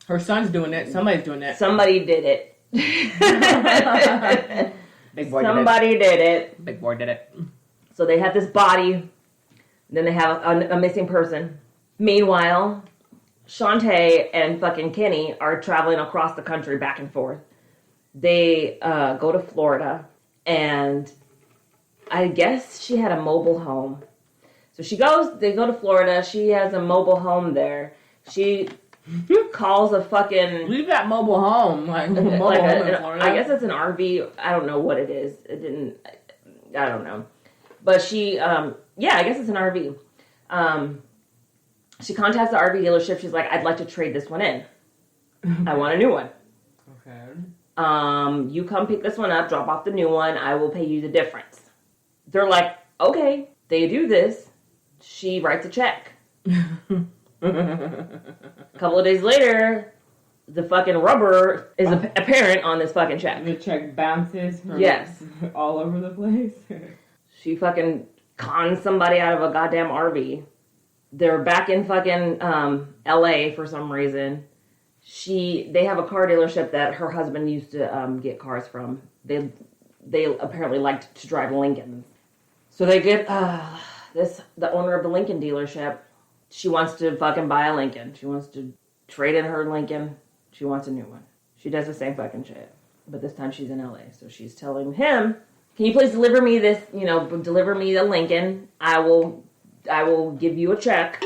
Her son's doing it. Somebody's doing it. Somebody did it. Big boy Somebody did it. Big boy did it. So they have this body. Then they have a missing person. Meanwhile, Shantae and fucking Kenny are traveling across the country back and forth. They go to Florida, and I guess she had a mobile home. So they go to Florida. She has a mobile home there. She calls a fucking... Leave that mobile home. Home in Florida. I guess it's an RV. I don't know what it is. I don't know. But she... I guess it's an RV. She contacts the RV dealership. She's like, I'd like to trade this one in. I want a new one. Okay. You come pick this one up, drop off the new one. I will pay you the difference. They're like, okay. They do this. She writes a check. A couple of days later, the fucking rubber is apparent on this fucking check. The check bounces from all over the place. She fucking cons somebody out of a goddamn RV. They're back in fucking LA for some reason. They have a car dealership that her husband used to get cars from. They apparently liked to drive Lincolns. So they get the owner of the Lincoln dealership. She wants to fucking buy a Lincoln. She wants to trade in her Lincoln. She wants a new one. She does the same fucking shit. But this time she's in LA. So she's telling him, can you please deliver me this, deliver me the Lincoln. I will give you a check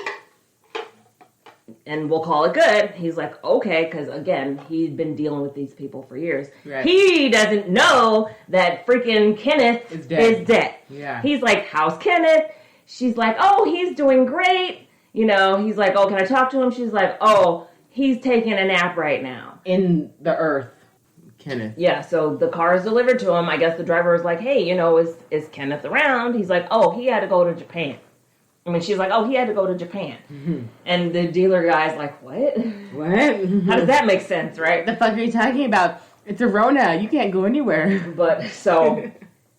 and we'll call it good. He's like, okay, because again, he'd been dealing with these people for years. Right. He doesn't know that freaking Kenneth is dead. Yeah. He's like, how's Kenneth? She's like, oh, he's doing great. He's like, oh, can I talk to him? She's like, oh, he's taking a nap right now. In the earth. Kenneth. Yeah, so the car is delivered to him. I guess the driver is like, hey, is Kenneth around? He's like, oh, he had to go to Japan. She's like, oh, he had to go to Japan. Mm-hmm. And the dealer guy's like, what? What? How does that make sense, right? The fuck are you talking about? It's a Rona. You can't go anywhere. But, so,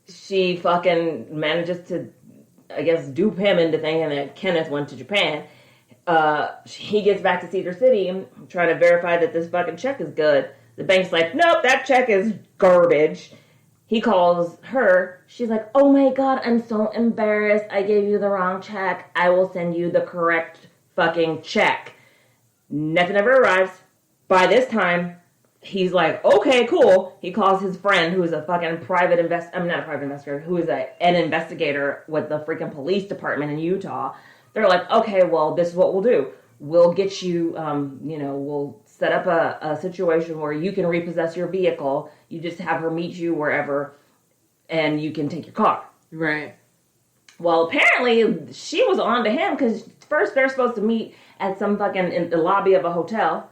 she fucking manages to, I guess, dupe him into thinking that Kenneth went to Japan. He gets back to Cedar City, trying to verify that this fucking check is good. The bank's like, nope, that check is garbage. He calls her. She's like, oh my God, I'm so embarrassed. I gave you the wrong check. I will send you the correct fucking check. Nothing ever arrives. By this time, he's like, okay, cool. He calls his friend, who is a fucking not a private investigator, who is an investigator with the freaking police department in Utah. They're like, okay, well, this is what we'll do. We'll get you, we'll set up a situation where you can repossess your vehicle. You just have her meet you wherever, and you can take your car. Right. Well, apparently, she was on to him, because first they're supposed to meet at some fucking, in the lobby of a hotel.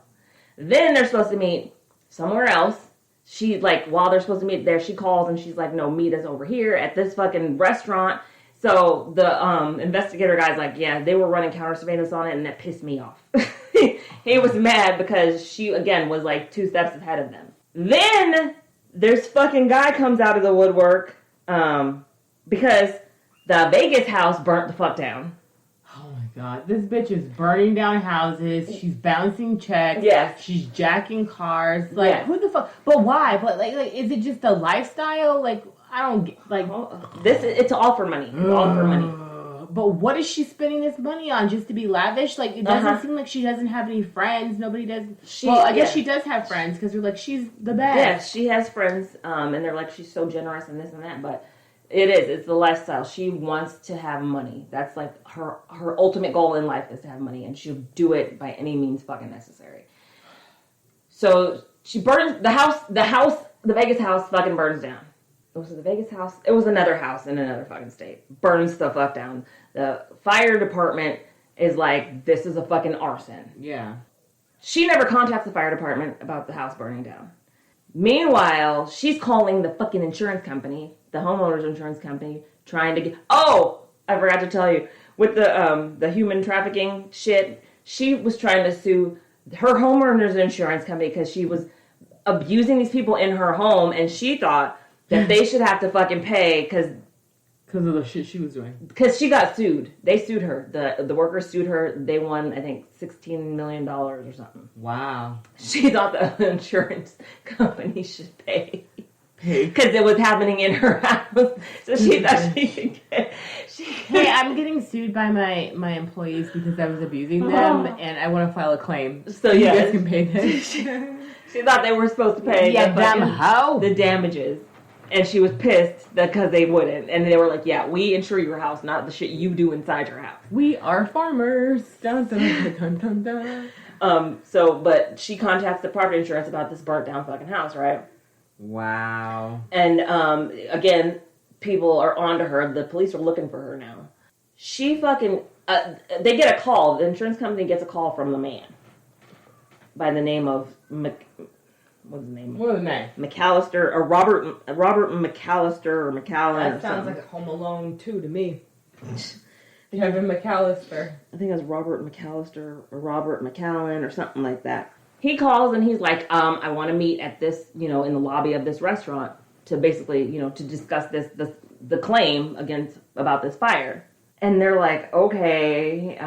Then they're supposed to meet somewhere else. She, like, while they're supposed to meet there, she calls and she's like, no, meet us over here at this fucking restaurant. So the investigator guy's like, yeah, they were running counter surveillance on it, and that pissed me off. He was mad because she, again, was like 2 steps ahead of them. Then this fucking guy comes out of the woodwork because the Vegas house burnt the fuck down. Oh my God, this bitch is burning down houses. She's bouncing checks. Yes. She's jacking cars. Like, yes. Who the fuck? But why? But like, is it just a lifestyle? Like, I don't get, like... It's all for money. It's all for money. But what is she spending this money on? Just to be lavish? Like, it doesn't seem like she doesn't have any friends. Nobody does... I guess she does have friends, because they're like, she's the best. Yeah, she has friends, and they're like, she's so generous and this and that, but it's the lifestyle. She wants to have money. That's like her ultimate goal in life is to have money, and she'll do it by any means fucking necessary. So she burns the Vegas house fucking burns down. Was it the Vegas house? It was another house in another fucking state. Burns the fuck down. The fire department is like, this is a fucking arson. Yeah. She never contacts the fire department about the house burning down. Meanwhile, she's calling the fucking insurance company, the homeowner's insurance company, trying to get... Oh! I forgot to tell you. With the human trafficking shit, she was trying to sue her homeowner's insurance company because she was abusing these people in her home, and she thought that they should have to fucking pay because of the shit she was doing. Because she got sued. They sued her. The workers sued her. They won, I think, $16 million or something. Wow. She thought the insurance company should pay. Because it was happening in her house. So she thought she could get... Hey, I'm getting sued by my employees because I was abusing them, and I want to file a claim. So yeah. You guys can pay this. She thought they were supposed to pay the damages. And she was pissed because they wouldn't. And they were like, yeah, we insure your house, not the shit you do inside your house. We are farmers. Dun, dun, dun, dun, dun. But she contacts the property insurance about this burnt down fucking house, right? Wow. And, again, people are onto her. The police are looking for her now. She fucking, they get a call. The insurance company gets a call from the man by the name of what's his name? What was his name? McAllister, or Robert McAllister, or McAllen. That sounds like Home Alone 2 to me. You have a McAllister. I think it was Robert McAllister or Robert McAllen or something like that. He calls and he's like, I want to meet at this, in the lobby of this restaurant to basically, to discuss the claim about this fire. And they're like, okay,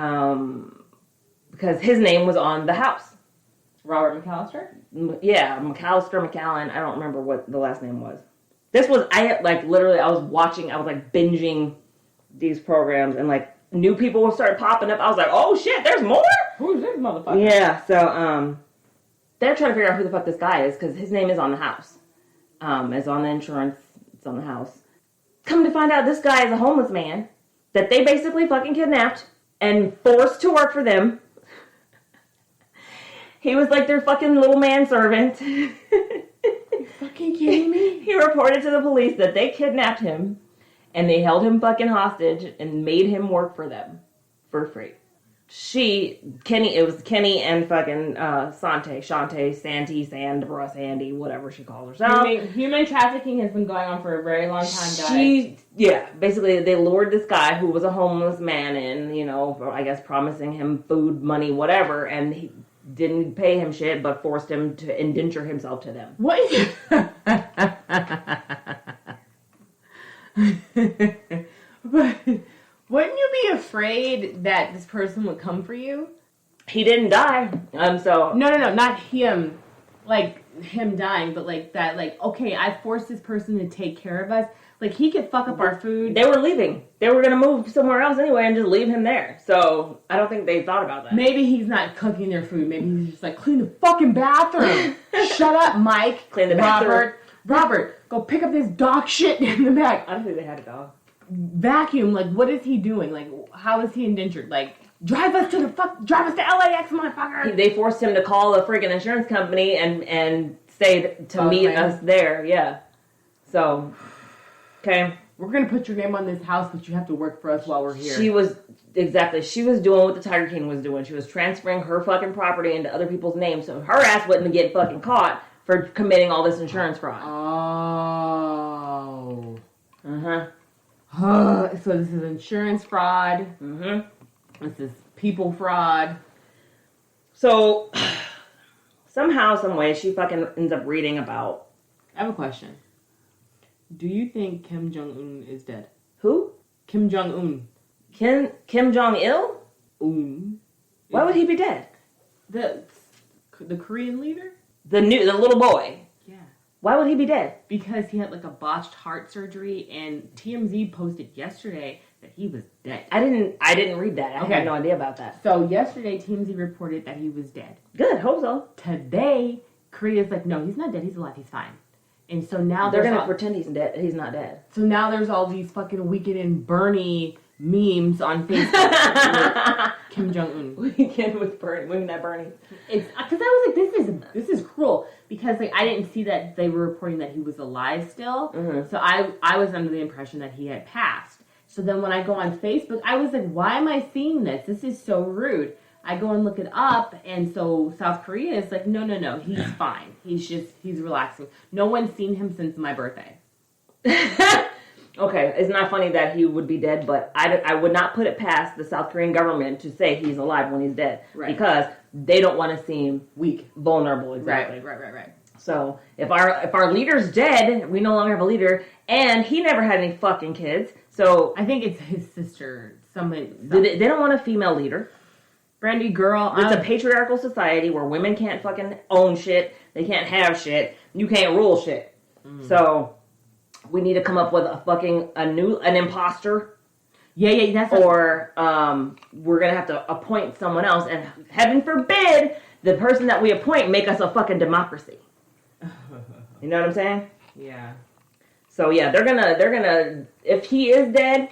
because his name was on the house. Robert McAllister? Yeah, McAllister, McAllen. I don't remember what the last name was. This was, I was binging these programs, and new people started popping up. I was like, oh shit, there's more? Who's this motherfucker? Yeah, so, they're trying to figure out who the fuck this guy is, because his name is on the house. It's on the insurance, it's on the house. Come to find out, this guy is a homeless man that they basically fucking kidnapped and forced to work for them. He was like their fucking little manservant. You fucking kidding me? He reported to the police that they kidnapped him and they held him fucking hostage and made him work for them for free. It was Kenny and fucking Sante, Sandra, Sandy, whatever she calls herself. Human trafficking has been going on for a very long time, guys. Basically they lured this guy who was a homeless man in, I guess promising him food, money, whatever, and he didn't pay him shit, but forced him to indenture himself to them. What? But wouldn't you be afraid that this person would come for you? He didn't die, so... No, not him. Like, him dying, but like that, like, okay, I forced this person to take care of us. Like, he could fuck up our food. They were leaving. They were going to move somewhere else anyway and just leave him there. So, I don't think they thought about that. Maybe he's not cooking their food. Maybe he's just like, clean the fucking bathroom. Shut up, Mike. Clean the bathroom. Robert, go pick up this dog shit in the back. I don't think they had a dog. Vacuum. Like, what is he doing? Like, how is he indentured? Like, drive us to LAX, motherfucker. They forced him to call the freaking insurance company and say to meet us there. Yeah. So... Okay. We're going to put your name on this house, but you have to work for us while we're here. She was doing what the Tiger King was doing. She was transferring her fucking property into other people's names so her ass wouldn't get fucking caught for committing all this insurance fraud. Oh. Uh-huh. So this is insurance fraud. Mm-hmm. This is people fraud. So, somehow, some way, she fucking ends up reading about... I have a question. Do you think Kim Jong-un is dead? Who? Kim Jong-un. Kim Jong-il? Un. Why would he be dead? The Korean leader? The little boy. Yeah. Why would he be dead? Because he had like a botched heart surgery, and TMZ posted yesterday that he was dead. I didn't read that. I had no idea about that. So yesterday TMZ reported that he was dead. Good, hope so. Today, Korea's like, no, he's not dead, he's alive, he's fine. And so now they're gonna pretend he's dead. He's not dead. So now there's all these fucking Weekend in Bernie memes on Facebook with Kim Jong-un. Weekend with Bernie. Weekend at Bernie. It's because I was like, this is cruel because like I didn't see that they were reporting that he was alive still. Mm-hmm. So I was under the impression that he had passed. So then when I go on Facebook, I was like, why am I seeing this? This is so rude. I go and look it up, and so South Korea is like, no, he's fine. He's relaxing. No one's seen him since my birthday. Okay, it's not funny that he would be dead, but I would not put it past the South Korean government to say he's alive when he's dead. Right. Because they don't want to seem weak, vulnerable, exactly. Right. So if our leader's dead, we no longer have a leader, and he never had any fucking kids, so... I think it's his sister. They don't want a female leader. Brandi, girl, it's a patriarchal society where women can't fucking own shit. They can't have shit. You can't rule shit. Mm. So we need to come up with an imposter. Yeah, that's or we're gonna have to appoint someone else, and heaven forbid the person that we appoint make us a fucking democracy. You know what I'm saying? Yeah. So yeah, they're gonna if he is dead,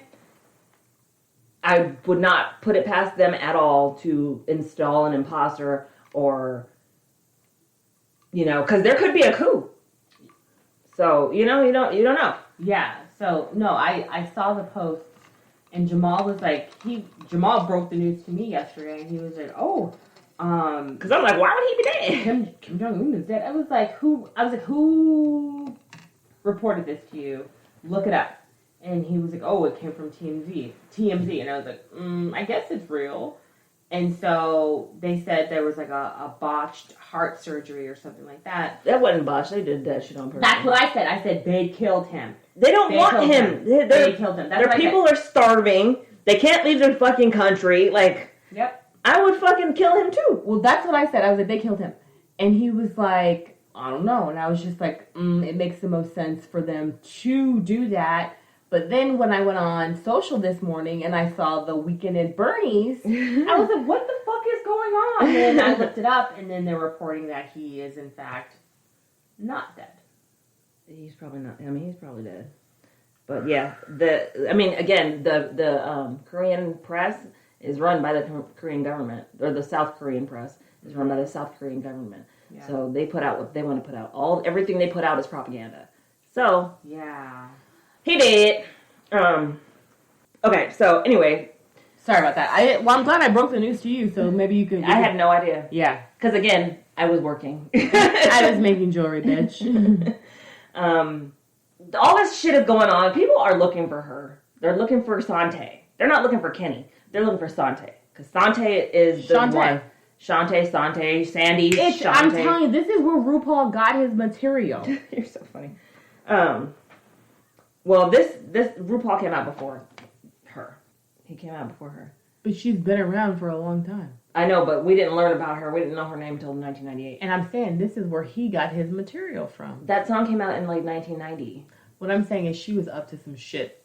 I would not put it past them at all to install an imposter or, because there could be a coup. So, you don't know. Yeah. So, no, I saw the post, and Jamal was like, Jamal broke the news to me yesterday, and he was like, because I'm like, why would he be dead? Kim Jong-un is dead. I was like, who reported this to you? Look it up. And he was like, it came from TMZ. And I was like, I guess it's real. And so they said there was like a botched heart surgery or something like that. That wasn't botched. They did that shit on purpose. That's what I said. I said they killed him. They don't want him. They killed him. Their people are starving. They can't leave their fucking country. Like, yep. I would fucking kill him too. Well, that's what I said. I was like, they killed him. And he was like, I don't know. And I was just like, it makes the most sense for them to do that. But then when I went on social this morning and I saw the Weekend at Bernie's, I was like, what the fuck is going on? And then I looked it up, and then they're reporting that he is, in fact, not dead. He's probably not. I mean, he's probably dead. But yeah, the Korean press is run by the Korean government, or the South Korean press is run by the South Korean government. Yeah. So they put out what they want to put out. Everything they put out is propaganda. So yeah. He did. Okay, so anyway. Sorry about that. I'm glad I broke the news to you, so maybe you could... I had no idea. Yeah. Because, again, I was working. I was making jewelry, bitch. All this shit is going on. People are looking for her. They're looking for Sante. They're not looking for Kenny. They're looking for Sante. Because Sante is the one. Sante, Sandy, Sante. I'm telling you, this is where RuPaul got his material. You're so funny. Well, this RuPaul came out before her. He came out before her. But she's been around for a long time. I know, but we didn't learn about her. We didn't know her name until 1998. And I'm saying this is where he got his material from. That song came out in like 1990. What I'm saying is she was up to some shit.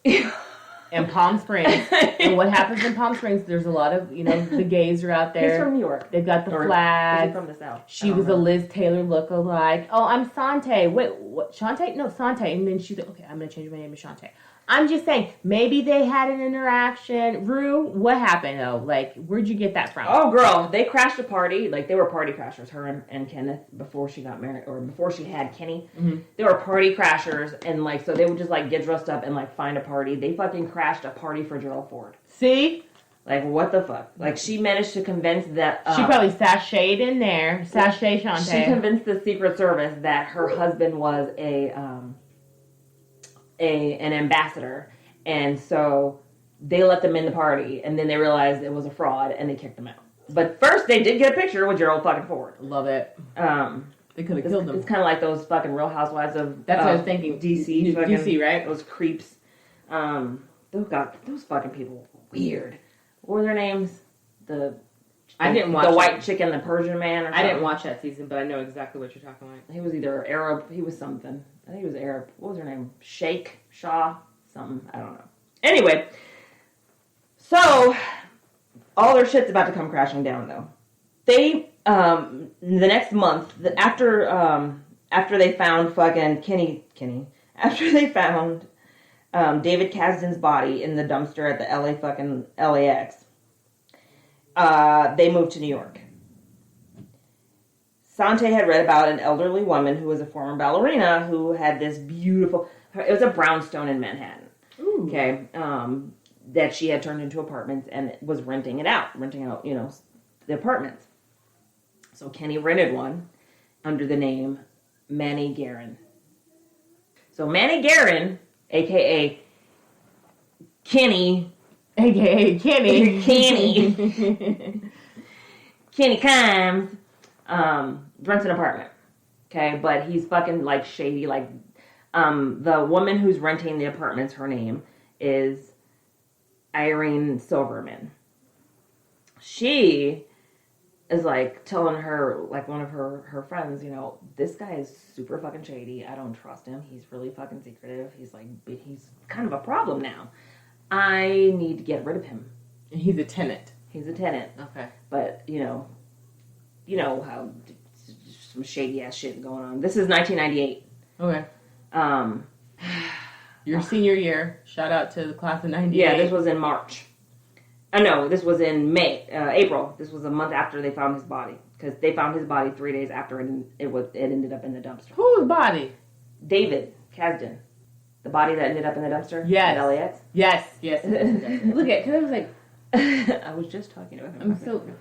In Palm Springs. And what happens in Palm Springs, there's a lot of, the gays are out there. He's from New York. They've got the flags. Is he from the South? She was a Liz Taylor lookalike. Oh, I'm Sante. Wait, what? Shantae? No, Sante. And then she's like, okay, I'm going to change my name to Shantae. I'm just saying, maybe they had an interaction. Rue, what happened, though? Like, where'd you get that from? Oh, girl, they crashed a party. Like, they were party crashers, her and Kenneth, before she got married, or before she had Kenny. Mm-hmm. They were party crashers, and, like, so they would just, like, get dressed up and, like, find a party. They fucking crashed a party for Gerald Ford. See? Like, what the fuck? Like, she managed to convince that... she probably sashayed in there. Sashay Shantae. She convinced the Secret Service that her husband was an ambassador. And so they let them in the party, and then they realized it was a fraud, and they kicked them out. But first, they did get a picture with Gerald fucking Ford. Love it. They could have killed them. It's kind of like those fucking Real Housewives of That's what I was thinking. DC. DC, right? Those creeps. Those fucking people were weird. What were their names? I didn't watch the white chick and the Persian man. Or something. I didn't watch that season, but I know exactly what you're talking about. He was either Arab. He was something. I think he was Arab. What was her name? Shah. Something. I don't know. Anyway, so all their shit's about to come crashing down, though. They the next month after they found fucking Kenny after they found David Kasdan's body in the dumpster at the LAX, they moved to New York. Sante had read about an elderly woman who was a former ballerina who had this beautiful. It was a brownstone in Manhattan. Ooh. Okay, that she had turned into apartments and was renting out, the apartments. So Kenny rented one under the name Manny Guerin. So Manny Guerin, a.k.a. Kenny, a.k.a. Kenny, Kenny Kimes, rents an apartment. Okay, but he's fucking like shady, like. The woman who's renting the apartments, her name is Irene Silverman. She is like telling her, like one of her friends, this guy is super fucking shady. I don't trust him. He's really fucking secretive. He's kind of a problem now. I need to get rid of him. And he's a tenant. Okay. But, you know how some shady ass shit going on. This is 1998. Okay. Your senior year. Shout out to the class of 98. Yeah, this was in March. No, this was in April. This was a month after they found his body. Because they found his body 3 days after it ended up in the dumpster. Whose body? David Kasdan. The body that ended up in the dumpster? Yes. At LAX? Yes. Look at, because I was like... I was just talking about him.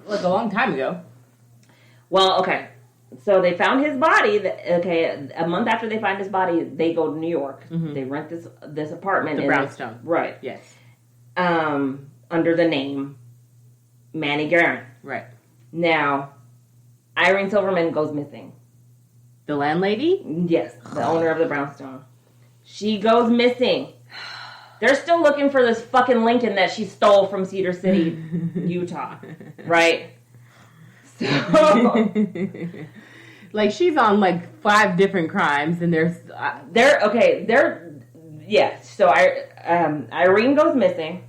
Like a long time ago. Well, okay. So they found his body. A month after they find his body, they go to New York. Mm-hmm. They rent this apartment. The brownstone. Right. Yes. Under the name Manny Guerin. Right. Now, Irene Silverman goes missing. The landlady? Yes, the owner of the brownstone. She goes missing. They're still looking for this fucking Lincoln that she stole from Cedar City, Utah. Right? So, like she's on like 5 different crimes, and So Irene goes missing.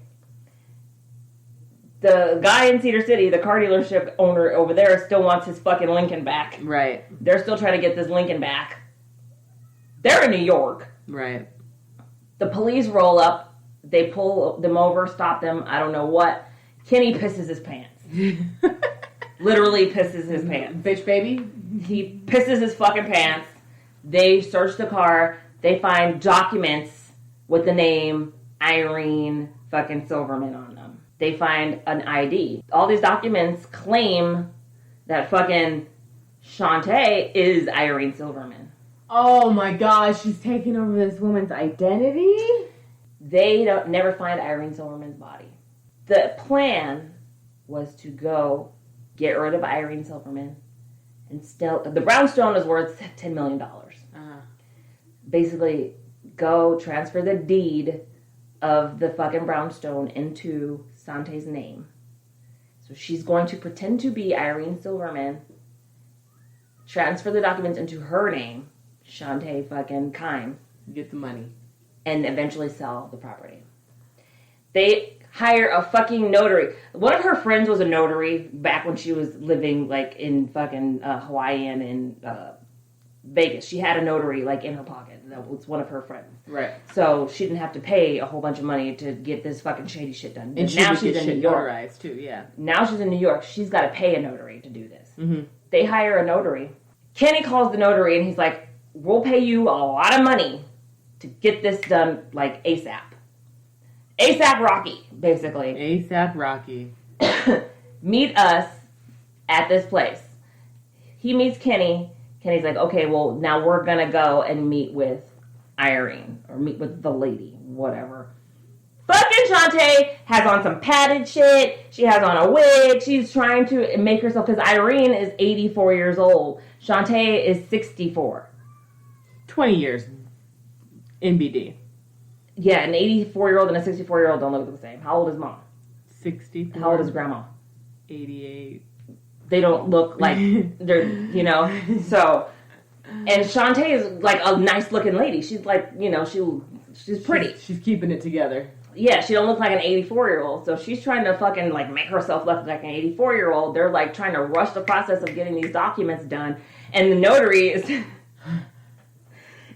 The guy in Cedar City, the car dealership owner over there, still wants his fucking Lincoln back. Right. They're still trying to get this Lincoln back. They're in New York. Right. The police roll up. They pull them over, stop them. I don't know what. Kenny pisses his pants. Literally pisses his pants. Bitch baby? He pisses his fucking pants. They search the car. They find documents with the name Irene fucking Silverman on them. They find an ID. All these documents claim that fucking Sante is Irene Silverman. Oh my gosh, she's taking over this woman's identity? They never find Irene Silverman's body. The plan was to go get rid of Irene Silverman and still... The brownstone is worth $10 million. Uh-huh. Basically, go transfer the deed of the fucking brownstone into Sante's name. So she's going to pretend to be Irene Silverman, transfer the documents into her name, Sante fucking Kime. Get the money. And eventually sell the property. They hire a fucking notary. One of her friends was a notary back when she was living, like, in fucking Hawaii and in Vegas. She had a notary, like, in her pocket. That was one of her friends. Right. So she didn't have to pay a whole bunch of money to get this fucking shady shit done. And now she's in New York. Notarized too, yeah. Now she's in New York. She's got to pay a notary to do this. Mm-hmm. They hire a notary. Kenny calls the notary and he's like, we'll pay you a lot of money to get this done, like, ASAP. ASAP Rocky, basically. ASAP Rocky. Meet us at this place. He meets Kenny. Kenny's like, okay, well, now we're going to go and meet with Irene. Or meet with the lady. Whatever. Fucking Sante has on some padded shit. She has on a wig. She's trying to make herself... Because Irene is 84 years old. Sante is 64. 20 years. NBD. Yeah, an 84-year-old and a 64-year-old don't look the same. How old is mom? 64. How old is grandma? 88. They don't look like they're, you know. So, and Sante is like a nice-looking lady. She's like, you know, she's pretty. She's keeping it together. Yeah, she don't look like an 84-year-old. So she's trying to fucking like make herself look like an 84-year-old. They're like trying to rush the process of getting these documents done. And the notary is...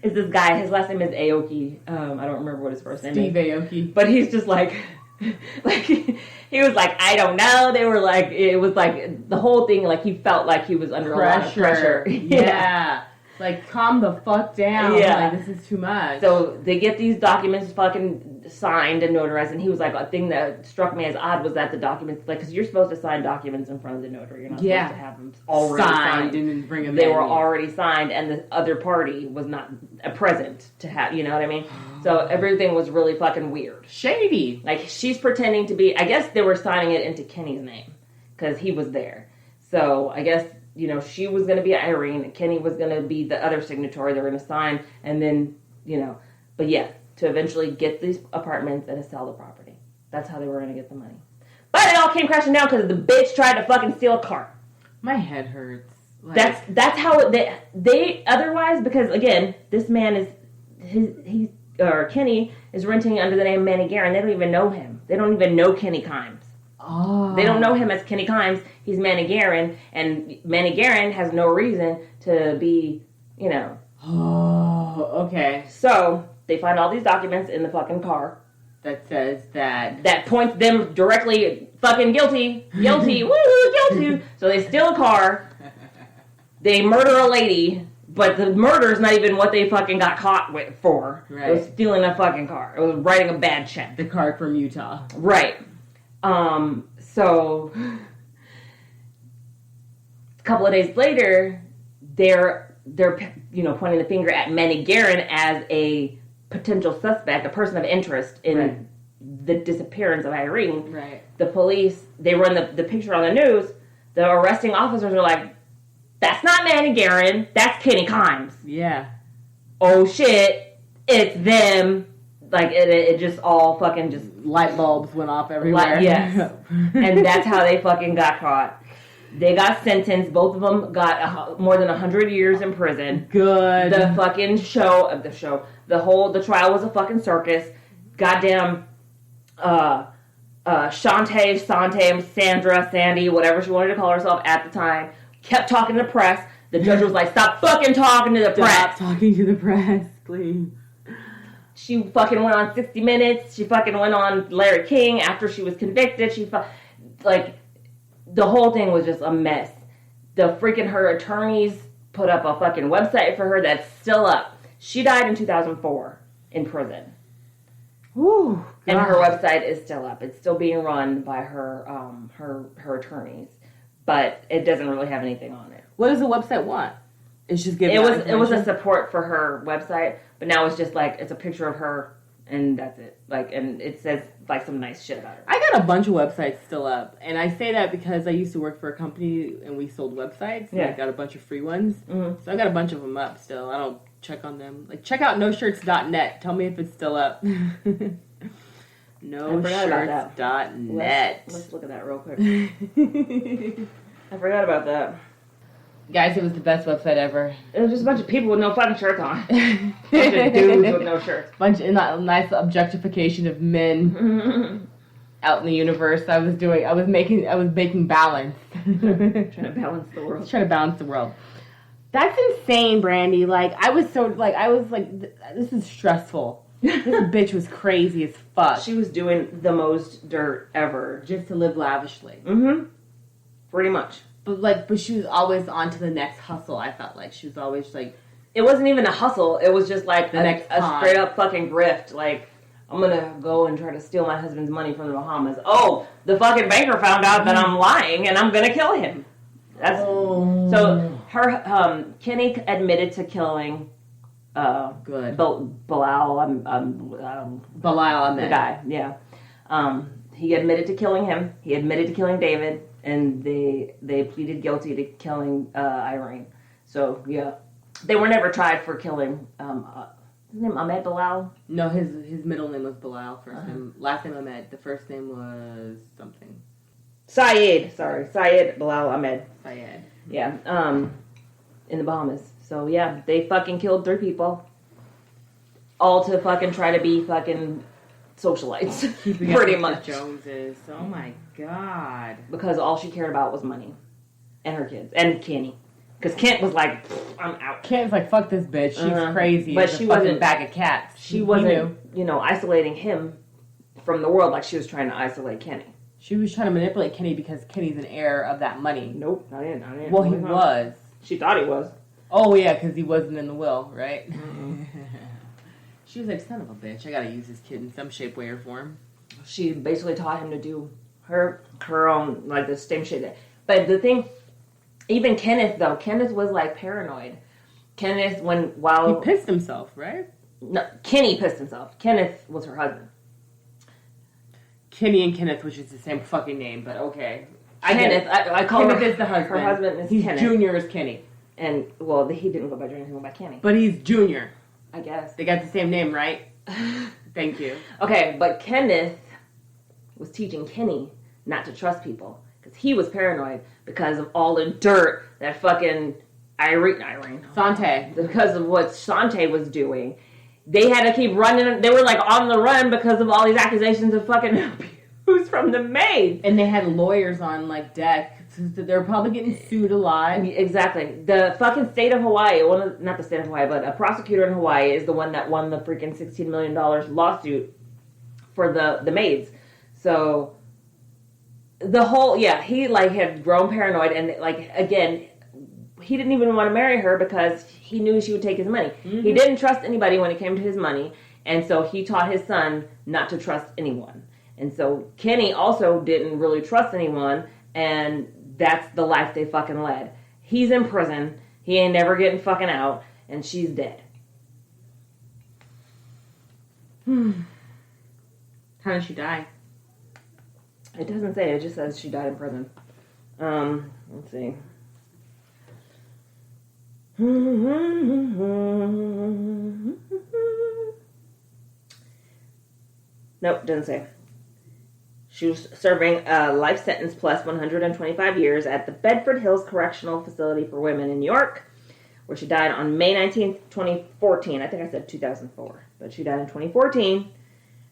is this guy, his last name is Aoki. I don't remember what his first name is. Steve Aoki. But he's just like, he was like, I don't know. They were like, it was like, the whole thing, like, he felt like he was under a lot of pressure. Yeah. Like, calm the fuck down. Yeah. Like, this is too much. So they get these documents fucking signed and notarized, and he was like, a thing that struck me as odd was that the documents, like, because you're supposed to sign documents in front of the notary. You're not supposed to have them already signed. And then bring them They in. were already signed, and the other party was not present to have, you know what I mean? So everything was really fucking weird. Shady. Like, she's pretending to be, I guess they were signing it into Kenny's name, because he was there. So I guess, you know, she was going to be Irene, and Kenny was going to be the other signatory they were going to sign, and then, you know, but yeah, to eventually get these apartments and to sell the property. That's how they were going to get the money. But it all came crashing down because the bitch tried to fucking steal a car. My head hurts. Like, That's how they otherwise, because again, this man is, Kenny is renting under the name Manny Guerin. They don't even know him. They don't even know Kenny Kimes. Oh. They don't know him as Kenny Kimes. He's Manny Guerin, and Manny Guerin has no reason to be, you know. Oh, okay. So they find all these documents in the fucking car that says that points them directly fucking guilty, woohoo, guilty. So they steal a car, they murder a lady, but the murder is not even what they fucking got caught for. Right. It was stealing a fucking car. It was writing a bad check. The card from Utah. Right. So a couple of days later, they're you know, pointing the finger at Manny Guerin as a potential suspect, a person of interest in the disappearance of Irene. Right. The police, they run the picture on the news. The arresting officers are like, that's not Manny Guerin, that's Kenny Kimes. Yeah. Oh shit, it's them. Like, it just all fucking just... Light bulbs went off everywhere. Yes. And that's how they fucking got caught. They got sentenced. Both of them got more than 100 years in prison. Good. The fucking the trial was a fucking circus. Goddamn, Sante, Sandra, Sandy, whatever she wanted to call herself at the time, kept talking to the press. The judge was like, stop fucking talking to the press. Stop talking to the press, please. She fucking went on 60 Minutes. She fucking went on Larry King after she was convicted. Like, the whole thing was just a mess. Her attorneys put up a fucking website for her that's still up. She died in 2004 in prison. Whew, and her website is still up. It's still being run by her attorneys, but it doesn't really have anything on it. What does the website want? It's just giving. It was a support for her website, but now it's just like it's a picture of her and that's it. Like, and it says like some nice shit about her. I got a bunch of websites still up, and I say that because I used to work for a company and we sold websites. And I got a bunch of free ones, so I got a bunch of them up still. I don't check on them. Like, check out noshirts.net. Tell me if it's still up. NoShirts.net. Let's look at that real quick. I forgot about that. Guys, it was the best website ever. It was just a bunch of people with no fucking shirts on. Bunch of dudes with no shirts. Bunch of nice objectification of men out in the universe. I was making balance. Trying to balance the world. Trying to balance the world. That's insane, Brandi. This is stressful. This bitch was crazy as fuck. She was doing the most dirt ever. Just to live lavishly. Mm-hmm. Pretty much. But she was always on to the next hustle, I felt like. She was always like... It wasn't even a hustle. It was just like a straight up fucking grift. Like, I'm gonna go and try to steal my husband's money from the Bahamas. Oh, the fucking banker found out that I'm lying and I'm gonna kill him. That's... So, Kenny admitted to killing... Good. Bilal, Ahmed. The guy, yeah. He admitted to killing him. He admitted to killing David. And they pleaded guilty to killing Irene. So, yeah. They were never tried for killing, his name Ahmed Bilal? No, his middle name was Bilal. Last name Ahmed. The first name was something. Syed Bilal Ahmed. Syed. Yeah, in the Bahamas. So, yeah, they fucking killed 3 people. All to fucking try to be fucking socialites. Pretty much. Joneses. Oh my god. Because all she cared about was money. And her kids. And Kenny. Because Kent was like, I'm out. Kent's like, fuck this bitch. She's crazy. But she wasn't bag of cats. She wasn't, isolating him from the world like she was trying to isolate Kenny. She was trying to manipulate Kenny because Kenny's an heir of that money. Nope, not in. Well, he was. She thought he was. Oh, yeah, because he wasn't in the will, right? Mm-hmm. She was like, son of a bitch, I gotta use this kid in some shape, way, or form. She basically taught him to do her own, like, the same shit. But the thing, even Kenneth, though, Kenneth was, like, paranoid. Kenneth, He pissed himself, right? No, Kenny pissed himself. Kenneth was her husband. Kenny and Kenneth, which is the same fucking name, but okay. I call Kenneth is the husband. Her husband is Kenneth. Junior is Kenny. And, well, he didn't go by Junior, he went by Kenny. But he's Junior. I guess. They got the same name, right? Thank you. Okay, but Kenneth was teaching Kenny not to trust people. Because he was paranoid because of all the dirt that fucking Irene. Sante. Because of what Sante was doing. They had to keep running. They were, like, on the run because of all these accusations of fucking abuse from the maids. And they had lawyers on, like, deck. They're probably getting sued a lot. Exactly. The fucking state of Hawaii, not the state of Hawaii, but a prosecutor in Hawaii is the one that won the freaking $16 million lawsuit for the maids. So, the whole, he, like, had grown paranoid, and, like, again, he didn't even want to marry her because he knew she would take his money. Mm-hmm. He didn't trust anybody when it came to his money, and so he taught his son not to trust anyone. And so, Kenny also didn't really trust anyone, and that's the life they fucking led. He's in prison. He ain't never getting fucking out. And she's dead. How did she die? It doesn't say. It just says she died in prison. Let's see. Nope, doesn't say. She was serving a life sentence plus 125 years at the Bedford Hills Correctional Facility for Women in New York, where she died on May 19th, 2014. I think I said 2004, but she died in 2014.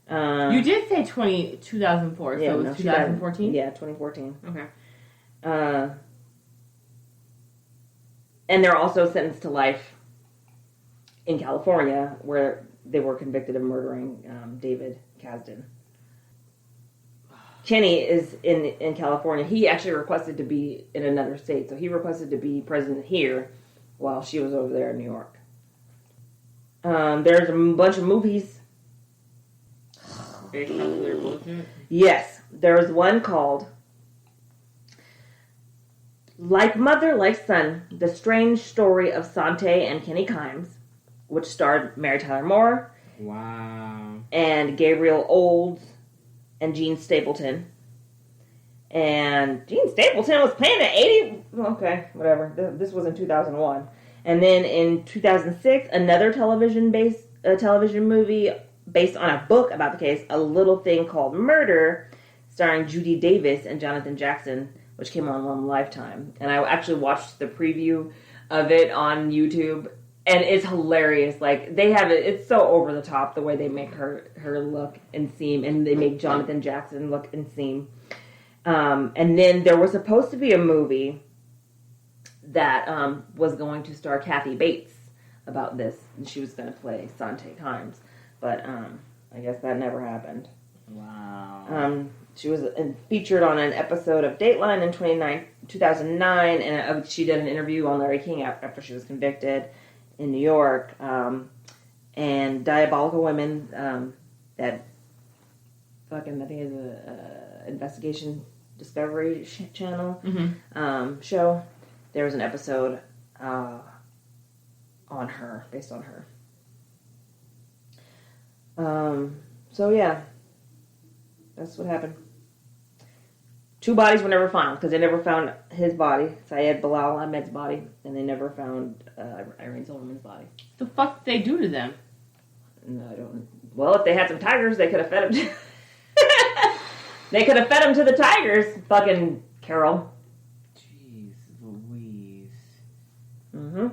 You did say 2004, so it was 2014? Yeah, 2014. Okay. And they're also sentenced to life in California, where they were convicted of murdering David Kasdan. Kenny is in California. He actually requested to be in another state, so he requested to be president here while she was over there in New York. There's a bunch of movies. Yes, there's one called Like Mother, Like Son, The Strange Story of Sante and Kenny Kimes, which starred Mary Tyler Moore. Wow. And Gabriel Olds. And Gene Stapleton. And Gene Stapleton was playing at 80... Okay, whatever. This was in 2001. And then in 2006, another television movie based on a book about the case, A Little Thing Called Murder, starring Judy Davis and Jonathan Jackson, which came on Lifetime. And I actually watched the preview of it on YouTube, and it's hilarious. Like, they have it, it's so over the top the way they make her look and seem, and they make Jonathan Jackson look and seem. And then there was supposed to be a movie that was going to star Kathy Bates about this, and she was going to play Sante Kimes, but I guess that never happened. Wow. She was featured on an episode of Dateline in 2009, and she did an interview on Larry King after she was convicted in New York. And Diabolical Women, that fucking, I think is a investigation Discovery Channel show. There was an episode on her, based on her. So yeah, that's what happened. 2 bodies were never found, because they never found his body, Syed Bilal Ahmed's body, and they never found Irene Silverman's body. The fuck did they do to them? No, I don't. Well, if they had some tigers, they could have fed them. They could have fed them to the tigers. Fucking Carol. Jeez Louise. Mm-hmm.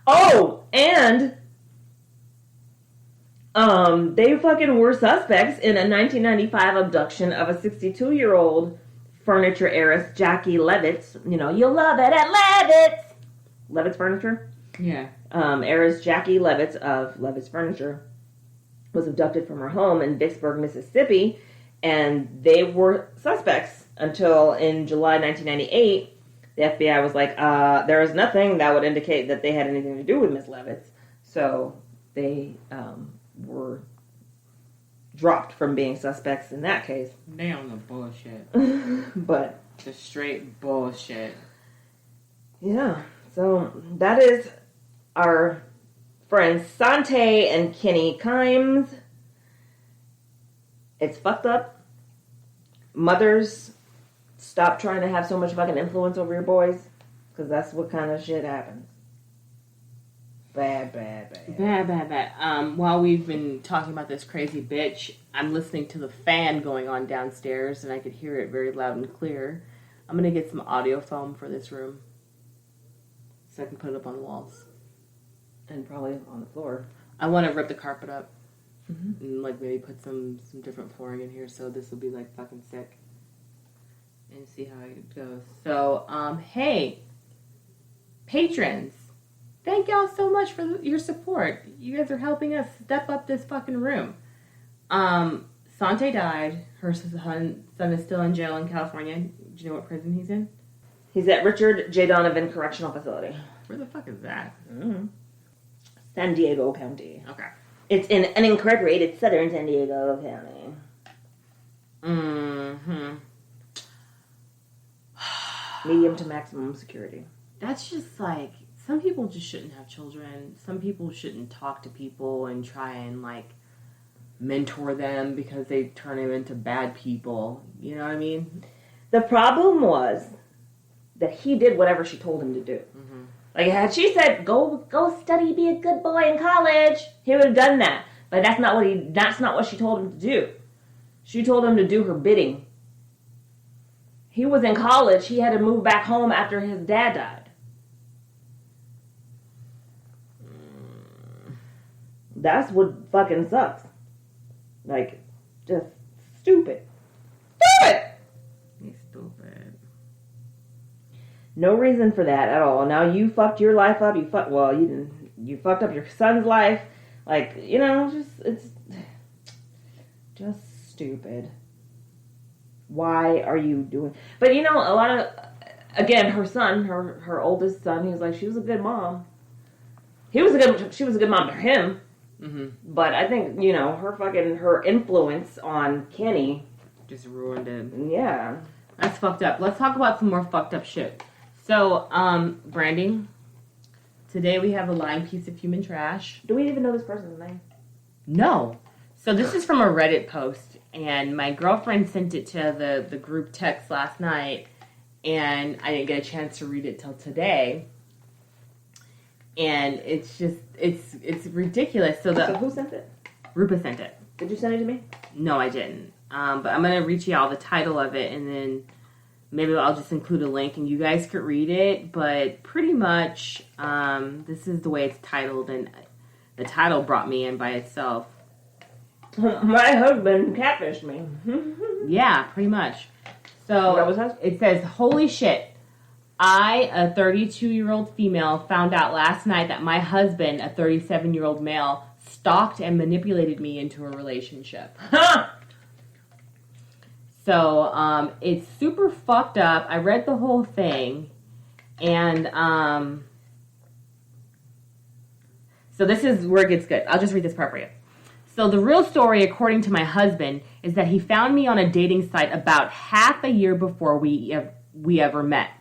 Oh, and they fucking were suspects in a 1995 abduction of a 62-year-old furniture heiress, Jackie Levitz. You know, you'll love it at Levitz. Levitz Furniture? Yeah. Heiress Jackie Levitz of Levitz Furniture was abducted from her home in Vicksburg, Mississippi, and they were suspects until in July 1998, the FBI was like, there is nothing that would indicate that they had anything to do with Miss Levitz. So they were dropped from being suspects in that case. They on the bullshit. But Just straight bullshit. yeah, so that is our friends Sante and Kenny Kimes. It's fucked up. Mothers, stop trying to have so much fucking influence over your boys, because that's what kind of shit happens. Bad. Bad. While we've been talking about this crazy bitch, I'm listening to the fan going on downstairs, and I could hear it very loud and clear. I'm going to get some audio foam for this room, so I can put it up on the walls. And probably on the floor. I want to rip the carpet up, and like maybe put some different flooring in here, so this will be like fucking sick. And see how it goes. So, hey, patrons. Thank y'all so much for your support. You guys are helping us step up this fucking room. Sante died. Her son is still in jail in California. Do you know what prison he's in? He's at Richard J. Donovan Correctional Facility. Where the fuck is that? San Diego County. Okay. It's in unincorporated southern San Diego County. Medium to maximum security. That's just like, some people just shouldn't have children. Some people shouldn't talk to people and try and like mentor them because they turn them into bad people. You know what I mean? The problem was that he did whatever she told him to do. Like, had she said, go study, be a good boy in college, he would have done that. But that's not what she told him to do. She told him to do her bidding. He was in college. He had to move back home after his dad died. That's what fucking sucks. Like, just stupid. Stupid! He's stupid. No reason for that at all. Now you fucked your life up. You fucked up your son's life. Like, you know, it's just stupid. Why are you doing? But you know, a lot of, again, her son, her oldest son, he was like, she was a good mom. She was a good mom to him. But I think, you know, her influence on Kenny just ruined it. Yeah. That's fucked up. Let's talk about some more fucked up shit. So, Brandi, today we have a lying piece of human trash. Do we even know this person's name? No. So this is from a Reddit post, and my girlfriend sent it to the group text last night, and I didn't get a chance to read it till today. And it's just, it's ridiculous. So who sent it? Rupa sent it. Did you send it to me? No, I didn't. But I'm going to read you all the title of it, and then maybe I'll just include a link, and you guys could read it. But pretty much, this is the way it's titled, and the title brought me in by itself. My husband catfished me. Yeah, pretty much. So it says, holy shit. I, a 32-year-old female, found out last night that my husband, a 37-year-old male, stalked and manipulated me into a relationship. So, it's super fucked up. I read the whole thing. And, so this is where it gets good. I'll just read this part for you. So the real story, according to my husband, is that he found me on a dating site about half a year before we ever met.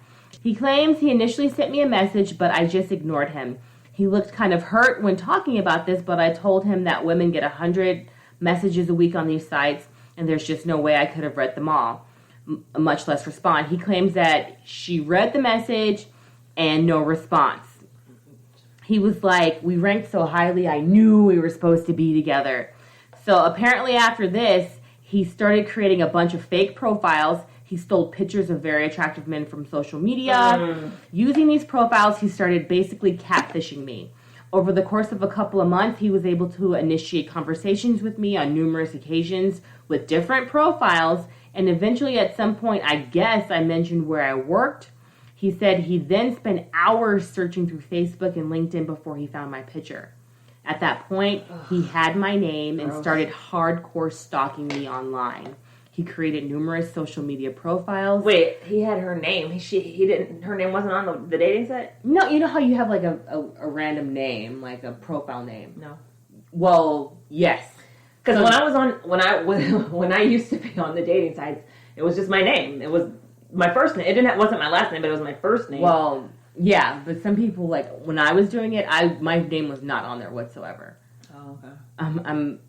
He claims he initially sent me a message, but I just ignored him. He looked kind of hurt when talking about this, but I told him that women get 100 messages a week on these sites, and there's just no way I could have read them all, much less respond. He claims that she read the message and no response. He was like, we ranked so highly, I knew we were supposed to be together. So apparently after this, he started creating a bunch of fake profiles. He stole pictures of very attractive men from social media. Using these profiles, he started basically catfishing me. Over the course of a couple of months, he was able to initiate conversations with me on numerous occasions with different profiles. And eventually, at some point, I guess I mentioned where I worked. He said he then spent hours searching through Facebook and LinkedIn before he found my picture. At that point, he had my name and started hardcore stalking me online. He created numerous social media profiles. Wait, he had her name. He didn't. Her name wasn't on the dating site. No, you know how you have like a random name, like a profile name. No. Well, yes. Because when I used to be on the dating sites, it was just my name. It was my first name. It wasn't my last name, but it was my first name. Well, yeah, but some people like when I was doing it, my name was not on there whatsoever. Oh, okay. I'm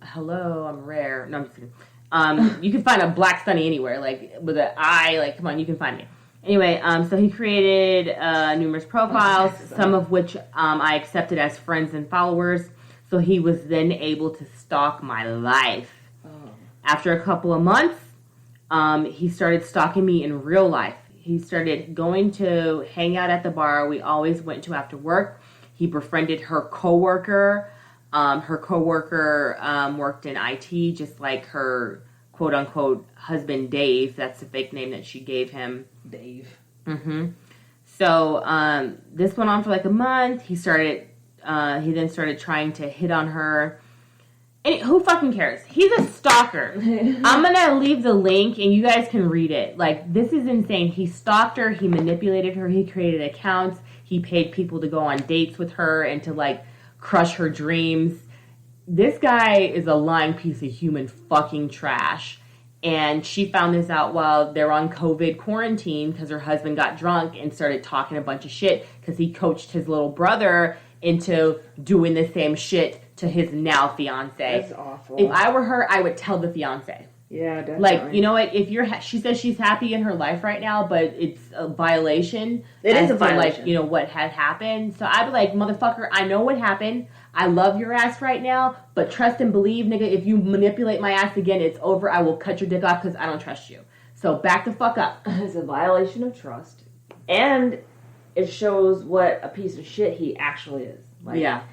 rare. No, I'm just kidding. You can find a Black Sunny anywhere, like with an I, like, come on, you can find me. Anyway, so he created numerous profiles, some of which I accepted as friends and followers, so he was then able to stalk my life. After a couple of months, he started stalking me in real life. He started going to hang out at the bar we always went to after work. He befriended her coworker. Her coworker worked in IT, just like her quote-unquote husband, Dave. That's the fake name that she gave him. Dave. Mm-hmm. So this went on for like a month. He then started trying to hit on her. And who fucking cares? He's a stalker. I'm going to leave the link, and you guys can read it. Like, this is insane. He stalked her. He manipulated her. He created accounts. He paid people to go on dates with her and to, like, crush her dreams. This guy is a lying piece of human fucking trash. And she found this out while they're on COVID quarantine because her husband got drunk and started talking a bunch of shit because he coached his little brother into doing the same shit to his now fiance. That's awful. If I were her, I would tell the fiance. Yeah, definitely. Like, you know what? If she says she's happy in her life right now, but it's a violation. It is a violation. violation. Like, you know, what had happened. So I'd be like, motherfucker, I know what happened. I love your ass right now, but trust and believe, nigga, if you manipulate my ass again, it's over. I will cut your dick off because I don't trust you. So back the fuck up. It's a violation of trust. And it shows what a piece of shit he actually is. Like, yeah.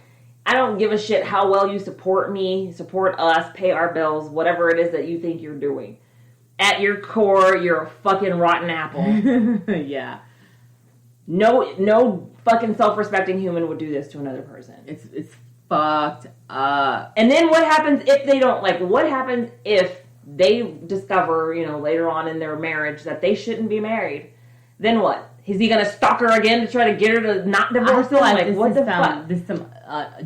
I don't give a shit how well you support me, support us, pay our bills, whatever it is that you think you're doing. At your core, you're a fucking rotten apple. Yeah. No fucking self-respecting human would do this to another person. It's fucked up. And then what happens if they don't, like, what happens if they discover, you know, later on in their marriage that they shouldn't be married? Then what? Is he going to stalk her again to try to get her to not divorce him? Like, what the fuck? This is some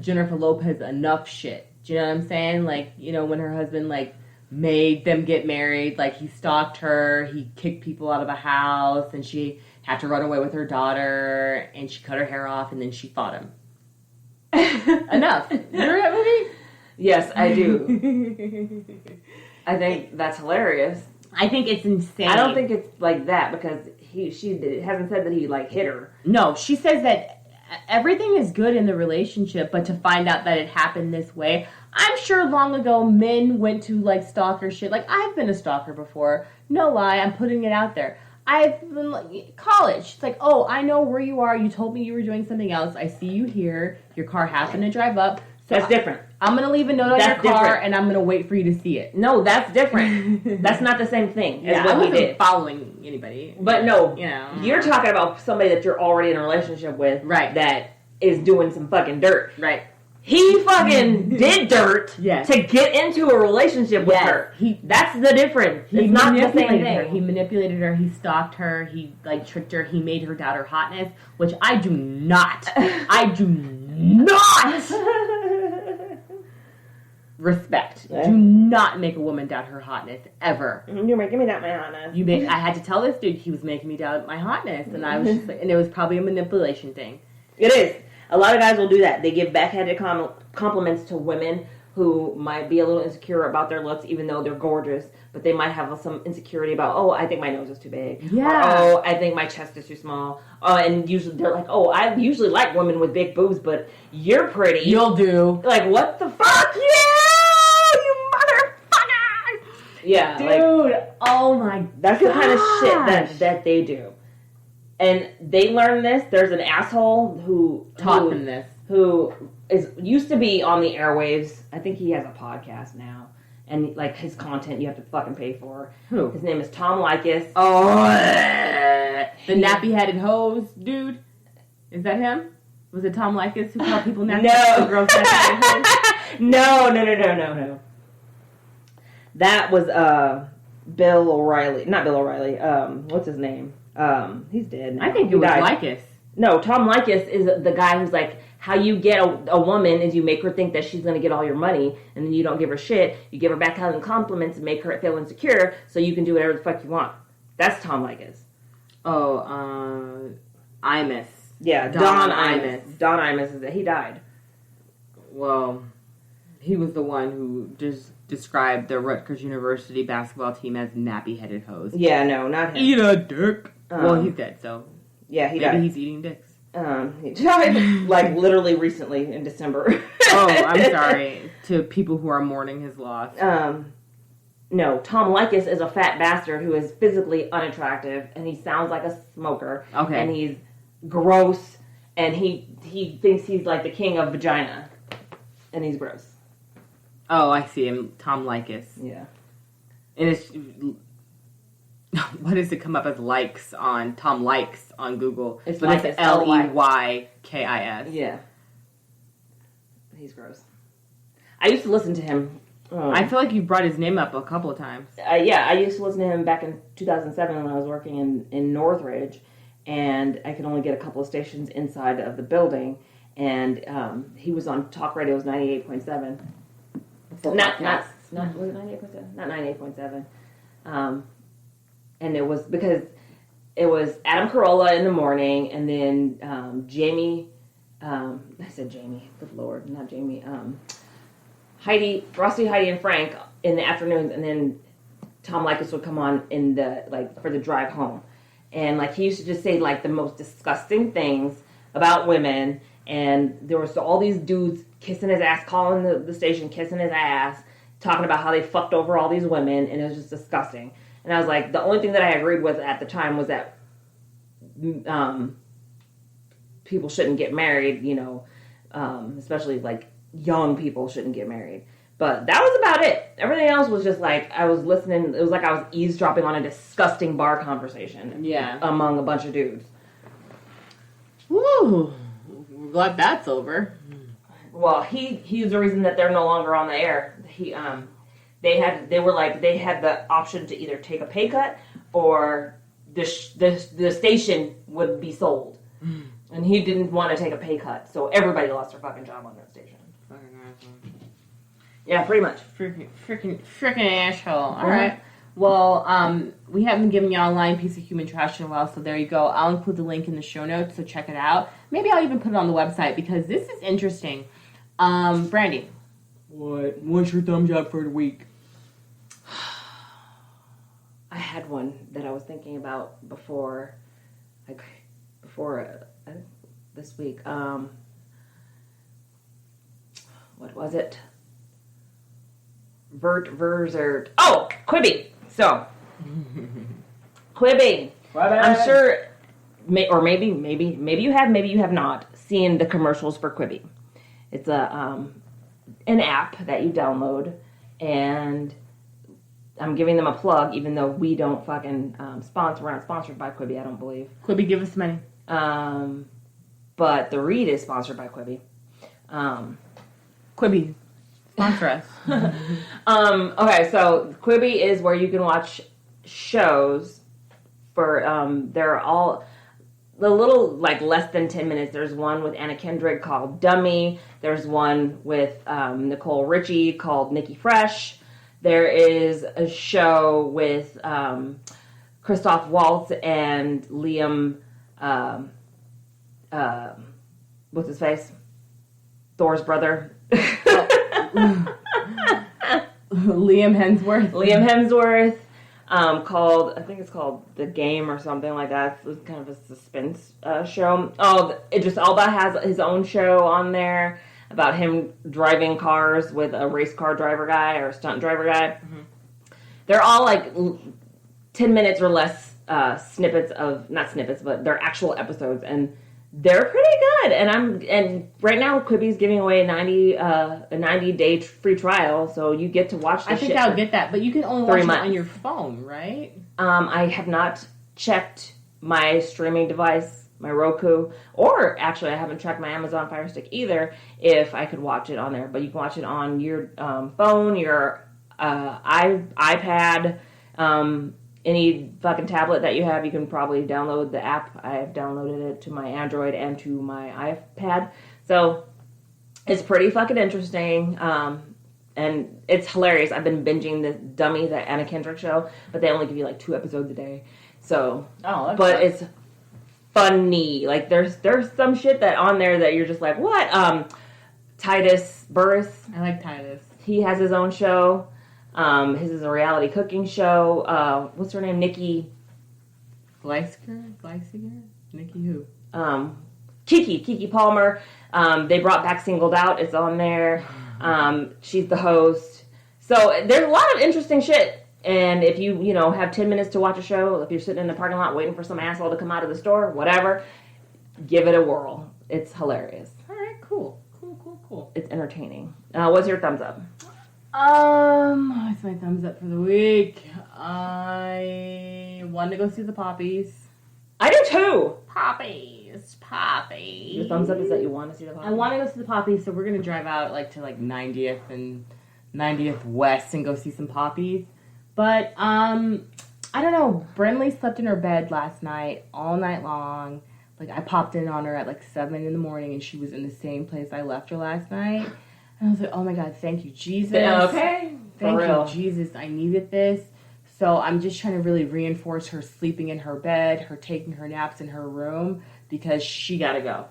Jennifer Lopez enough shit. Do you know what I'm saying? Like, you know, when her husband, like, made them get married, like, he stalked her, he kicked people out of the house, and she had to run away with her daughter, and she cut her hair off, and then she fought him. Enough. You remember that movie? Yes, I do. I think that's hilarious. I think it's insane. I don't think it's like that because she hasn't said that he like hit her. No, she says that everything is good in the relationship, but to find out that it happened this way, I'm sure long ago men went to like stalker shit. Like I've been a stalker before. No lie, I'm putting it out there. I've been like college. It's like, oh, I know where you are. You told me you were doing something else. I see you here. Your car happened to drive up. So That's different. I'm gonna leave a note on your car, different. and I'm gonna wait for you to see it. No, that's different. That's not the same thing as what I he did. following anybody. But no, you know, you're talking about somebody that you're already in a relationship with, right? That is doing some fucking dirt, right? He fucking did dirt to get into a relationship with her. That's the difference. It's not the same thing. He manipulated her. He stalked her. He like tricked her. He made her doubt her hotness, which I do not. I do not respect. Yeah. Do not make a woman doubt her hotness ever. You're making me doubt my hotness. I had to tell this dude he was making me doubt my hotness, and I was just like, and it was probably a manipulation thing. It is. A lot of guys will do that. They give backhanded compliments to women who might be a little insecure about their looks, even though they're gorgeous. But they might have some insecurity about, oh, I think my nose is too big. Yeah. Or, oh, I think my chest is too small. And usually they're like, oh, I usually like women with big boobs, but you're pretty. You'll do. Like, what the fuck? You motherfucker! Yeah. Dude, like, oh my God. That's the kind of shit that they do. And they learn this. There's an asshole who taught them this. Who used to be on the airwaves. I think he has a podcast now. And like his content you have to fucking pay for. Who? His name is Tom Likas. Oh, the nappy-headed hose dude. Is that him? Was it Tom Likas who called people nappy? No. Girls nappy-headed hose? No. That was Bill O'Reilly. Not Bill O'Reilly. What's his name? He's dead now. I think it was Likas. No, Tom Likas is the guy who's like, how you get a woman is you make her think that she's going to get all your money, and then you don't give her shit. You give her backhanded compliments and make her feel insecure, so you can do whatever the fuck you want. That's Tom Likas. Oh, Imus. Yeah, Don Imus. Don Imus is that he died. Well, he was the one who just described the Rutgers University basketball team as nappy-headed hoes. Yeah, no, not him. Eat a dick. Well, he's dead, so yeah, he died. Maybe he's eating dicks. He died like literally recently in December. Oh, I'm sorry to people who are mourning his loss. No, Tom Likas is a fat bastard who is physically unattractive, and he sounds like a smoker. Okay, and he's gross, and he thinks he's like the king of vagina, and he's gross. Oh, I see him, Tom Likas. Yeah, and it's. What does it come up as likes on Tom Likes on Google? It's Leykis. Yeah. He's gross. I used to listen to him. I feel like you brought his name up a couple of times. Yeah, I used to listen to him back in 2007 when I was working in Northridge, and I could only get a couple of stations inside of the building, and he was on talk radio. It was 98.7. Not 98.7. Not 98.7. And it was because it was Adam Carolla in the morning, and then Jamie, I said Jamie, good Lord, not Jamie, Frosty, Heidi, and Frank in the afternoons, and then Tom Likas would come on in the, like, for the drive home. And, like, he used to just say, like, the most disgusting things about women, and there was all these dudes kissing his ass, calling the station, kissing his ass, talking about how they fucked over all these women, and it was just disgusting. And I was like, the only thing that I agreed with at the time was that people shouldn't get married, you know, especially like young people shouldn't get married. But that was about it. Everything else was just like I was listening. It was like I was eavesdropping on a disgusting bar conversation. Yeah, among a bunch of dudes. Woo! I'm glad that's over. Well, he's the reason that they're no longer on the air. They had the option to either take a pay cut or the station would be sold. And he didn't want to take a pay cut, so everybody lost their fucking job on that station. Fucking asshole. Yeah, pretty much. Freaking asshole. All right. Well, we haven't given y'all a lying piece of human trash in a while, so there you go. I'll include the link in the show notes, so check it out. Maybe I'll even put it on the website because this is interesting. Brandi. What? What's your thumbs up for the week? I had one that I was thinking about before the this week. What was it? Verzert. Oh, Quibi. So, Quibi. I'm sure, or maybe you have, maybe you have not seen the commercials for Quibi. It's an app that you download, and I'm giving them a plug, even though we don't fucking sponsor. We're not sponsored by Quibi, I don't believe. Quibi, give us money. But the read is sponsored by Quibi. Quibi, sponsor us. Okay, so Quibi is where you can watch shows for, they're all the little, like, less than 10 minutes. There's one with Anna Kendrick called Dummy. There's one with Nicole Richie called Nikki Fresh. There is a show with Christoph Waltz and Liam, what's his face? Thor's brother. Liam Hemsworth. Called, I think it's called The Game or something like that. It's kind of a suspense show. Oh, Idris Elba has his own show on there about him driving cars with a race car driver guy or a stunt driver guy. Mm-hmm. They're all like 10 minutes or less snippets of, not snippets, but they're actual episodes, and they're pretty good. And right now Quibi's giving away a 90-day free trial, so you get to watch the I think I'll get that, but you can only watch it on your phone, right? I have not checked my streaming device, my Roku, or actually I haven't checked my Amazon Fire Stick either, if I could watch it on there. But you can watch it on your phone, your iPad, any fucking tablet that you have. You can probably download the app. I have downloaded it to my Android and to my iPad. So it's pretty fucking interesting. And it's hilarious. I've been binging the Dummy, the Anna Kendrick show, but they only give you like 2 episodes a day. So, but it's funny. Like there's some shit that on there that you're just like, what? Titus Burris. I like Titus. He has his own show. His is a reality cooking show. What's her name? Nikki Gleisker? Nikki who? Kiki Palmer. They brought back Singled Out. It's on there. She's the host. So there's a lot of interesting shit. And if you have 10 minutes to watch a show, if you're sitting in the parking lot waiting for some asshole to come out of the store, whatever, give it a whirl. It's hilarious. All right, cool. It's entertaining. What's your thumbs up? What's my thumbs up for the week? I wanted to go see the Poppies. I do too. Poppies. Your thumbs up is that you want to see the Poppies? I want to go see the Poppies, so we're gonna drive out to 90th and 90th West and go see some Poppies. But I don't know. Brandi slept in her bed last night all night long. Like I popped in on her at 7 in the morning, and she was in the same place I left her last night. And I was like, oh my God, thank you, Jesus. Okay. Thank you, Jesus. I needed this. So I'm just trying to really reinforce her sleeping in her bed, her taking her naps in her room, because she gotta go.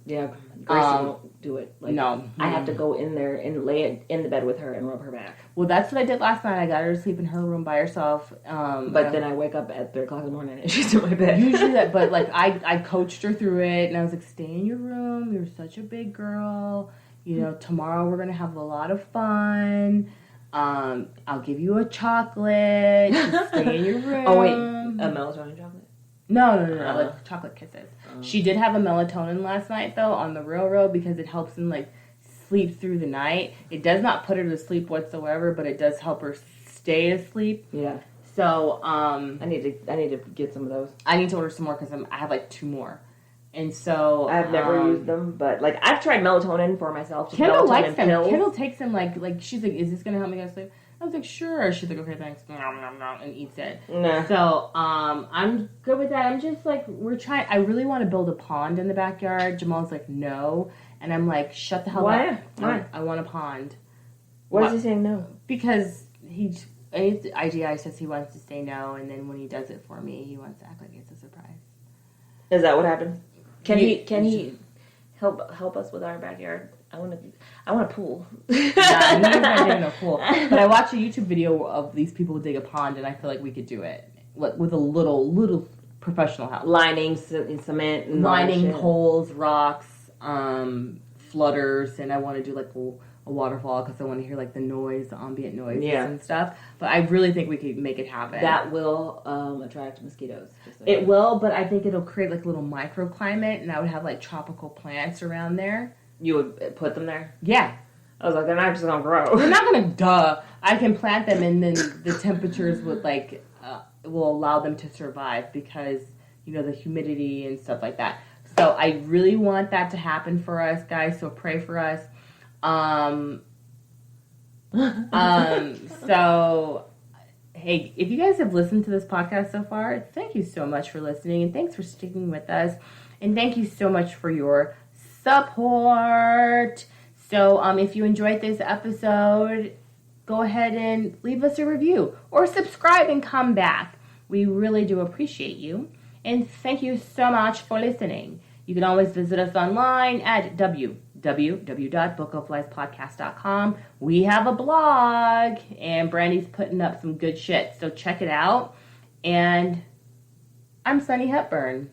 Yeah, Gracie won't do it. No. I have to go in there and lay in the bed with her and rub her back. Well, that's what I did last night. I got her to sleep in her room by herself. But then I wake up at 3 o'clock in the morning and she's in my bed. Usually that, but I coached her through it, and I was like, stay in your room. You're such a big girl. Tomorrow we're going to have a lot of fun. I'll give you a chocolate. Just stay in your room. Oh, wait. A melatonin chocolate? No, chocolate kisses. She did have a melatonin last night, though, on the railroad, because it helps them, sleep through the night. It does not put her to sleep whatsoever, but it does help her stay asleep. Yeah. So, I need to get some of those. I need to order some more, because I have, 2 more. And so... I've never used them, but, I've tried melatonin for myself. Kendall likes them. Kendall takes them, she's like, is this going to help me go to sleep? I was like, sure. She's like, okay, thanks. And eats it. Nah. So, I'm good with that. I'm just I really want to build a pond in the backyard. Jamal's like, no. And I'm like, shut the hell up. Why? I want a pond. Why is he saying no? Because IGI says he wants to say no, and then when he does it for me, he wants to act like it's a surprise. Is that what happened? Can he help us with our backyard? I want a pool. Nah, he's not digging a pool. But I watched a YouTube video of these people dig a pond, and I feel like we could do it. with a little professional house. Lining, cement, and all that Lining, shit. holes, rocks, flutters, and I want to do like a waterfall because I want to hear like the noise, the ambient noises and stuff. But I really think we could make it happen. That will attract mosquitoes. It will, but I think it'll create like a little microclimate, and I would have like tropical plants around there. You would put them there? Yeah. I was like, they're not just gonna grow. They're not gonna, I can plant them, and then the temperatures would like, will allow them to survive because, you know, the humidity and stuff like that. So I really want that to happen for us, guys, so pray for us. So, hey, if you guys have listened to this podcast so far, thank you so much for listening, and thanks for sticking with us, and thank you so much for your support. So, if you enjoyed this episode, go ahead and leave us a review or subscribe and come back. We really do appreciate you, and thank you so much for listening. You can always visit us online at www.bookoflifepodcast.com. We have a blog, and Brandi's putting up some good shit, so check it out. And I'm Sunny Hepburn.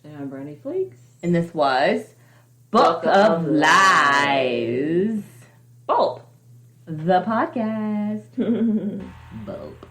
And I'm Brandi Fleeks. And this was Book of Lies. Bulb. The podcast. Bulb.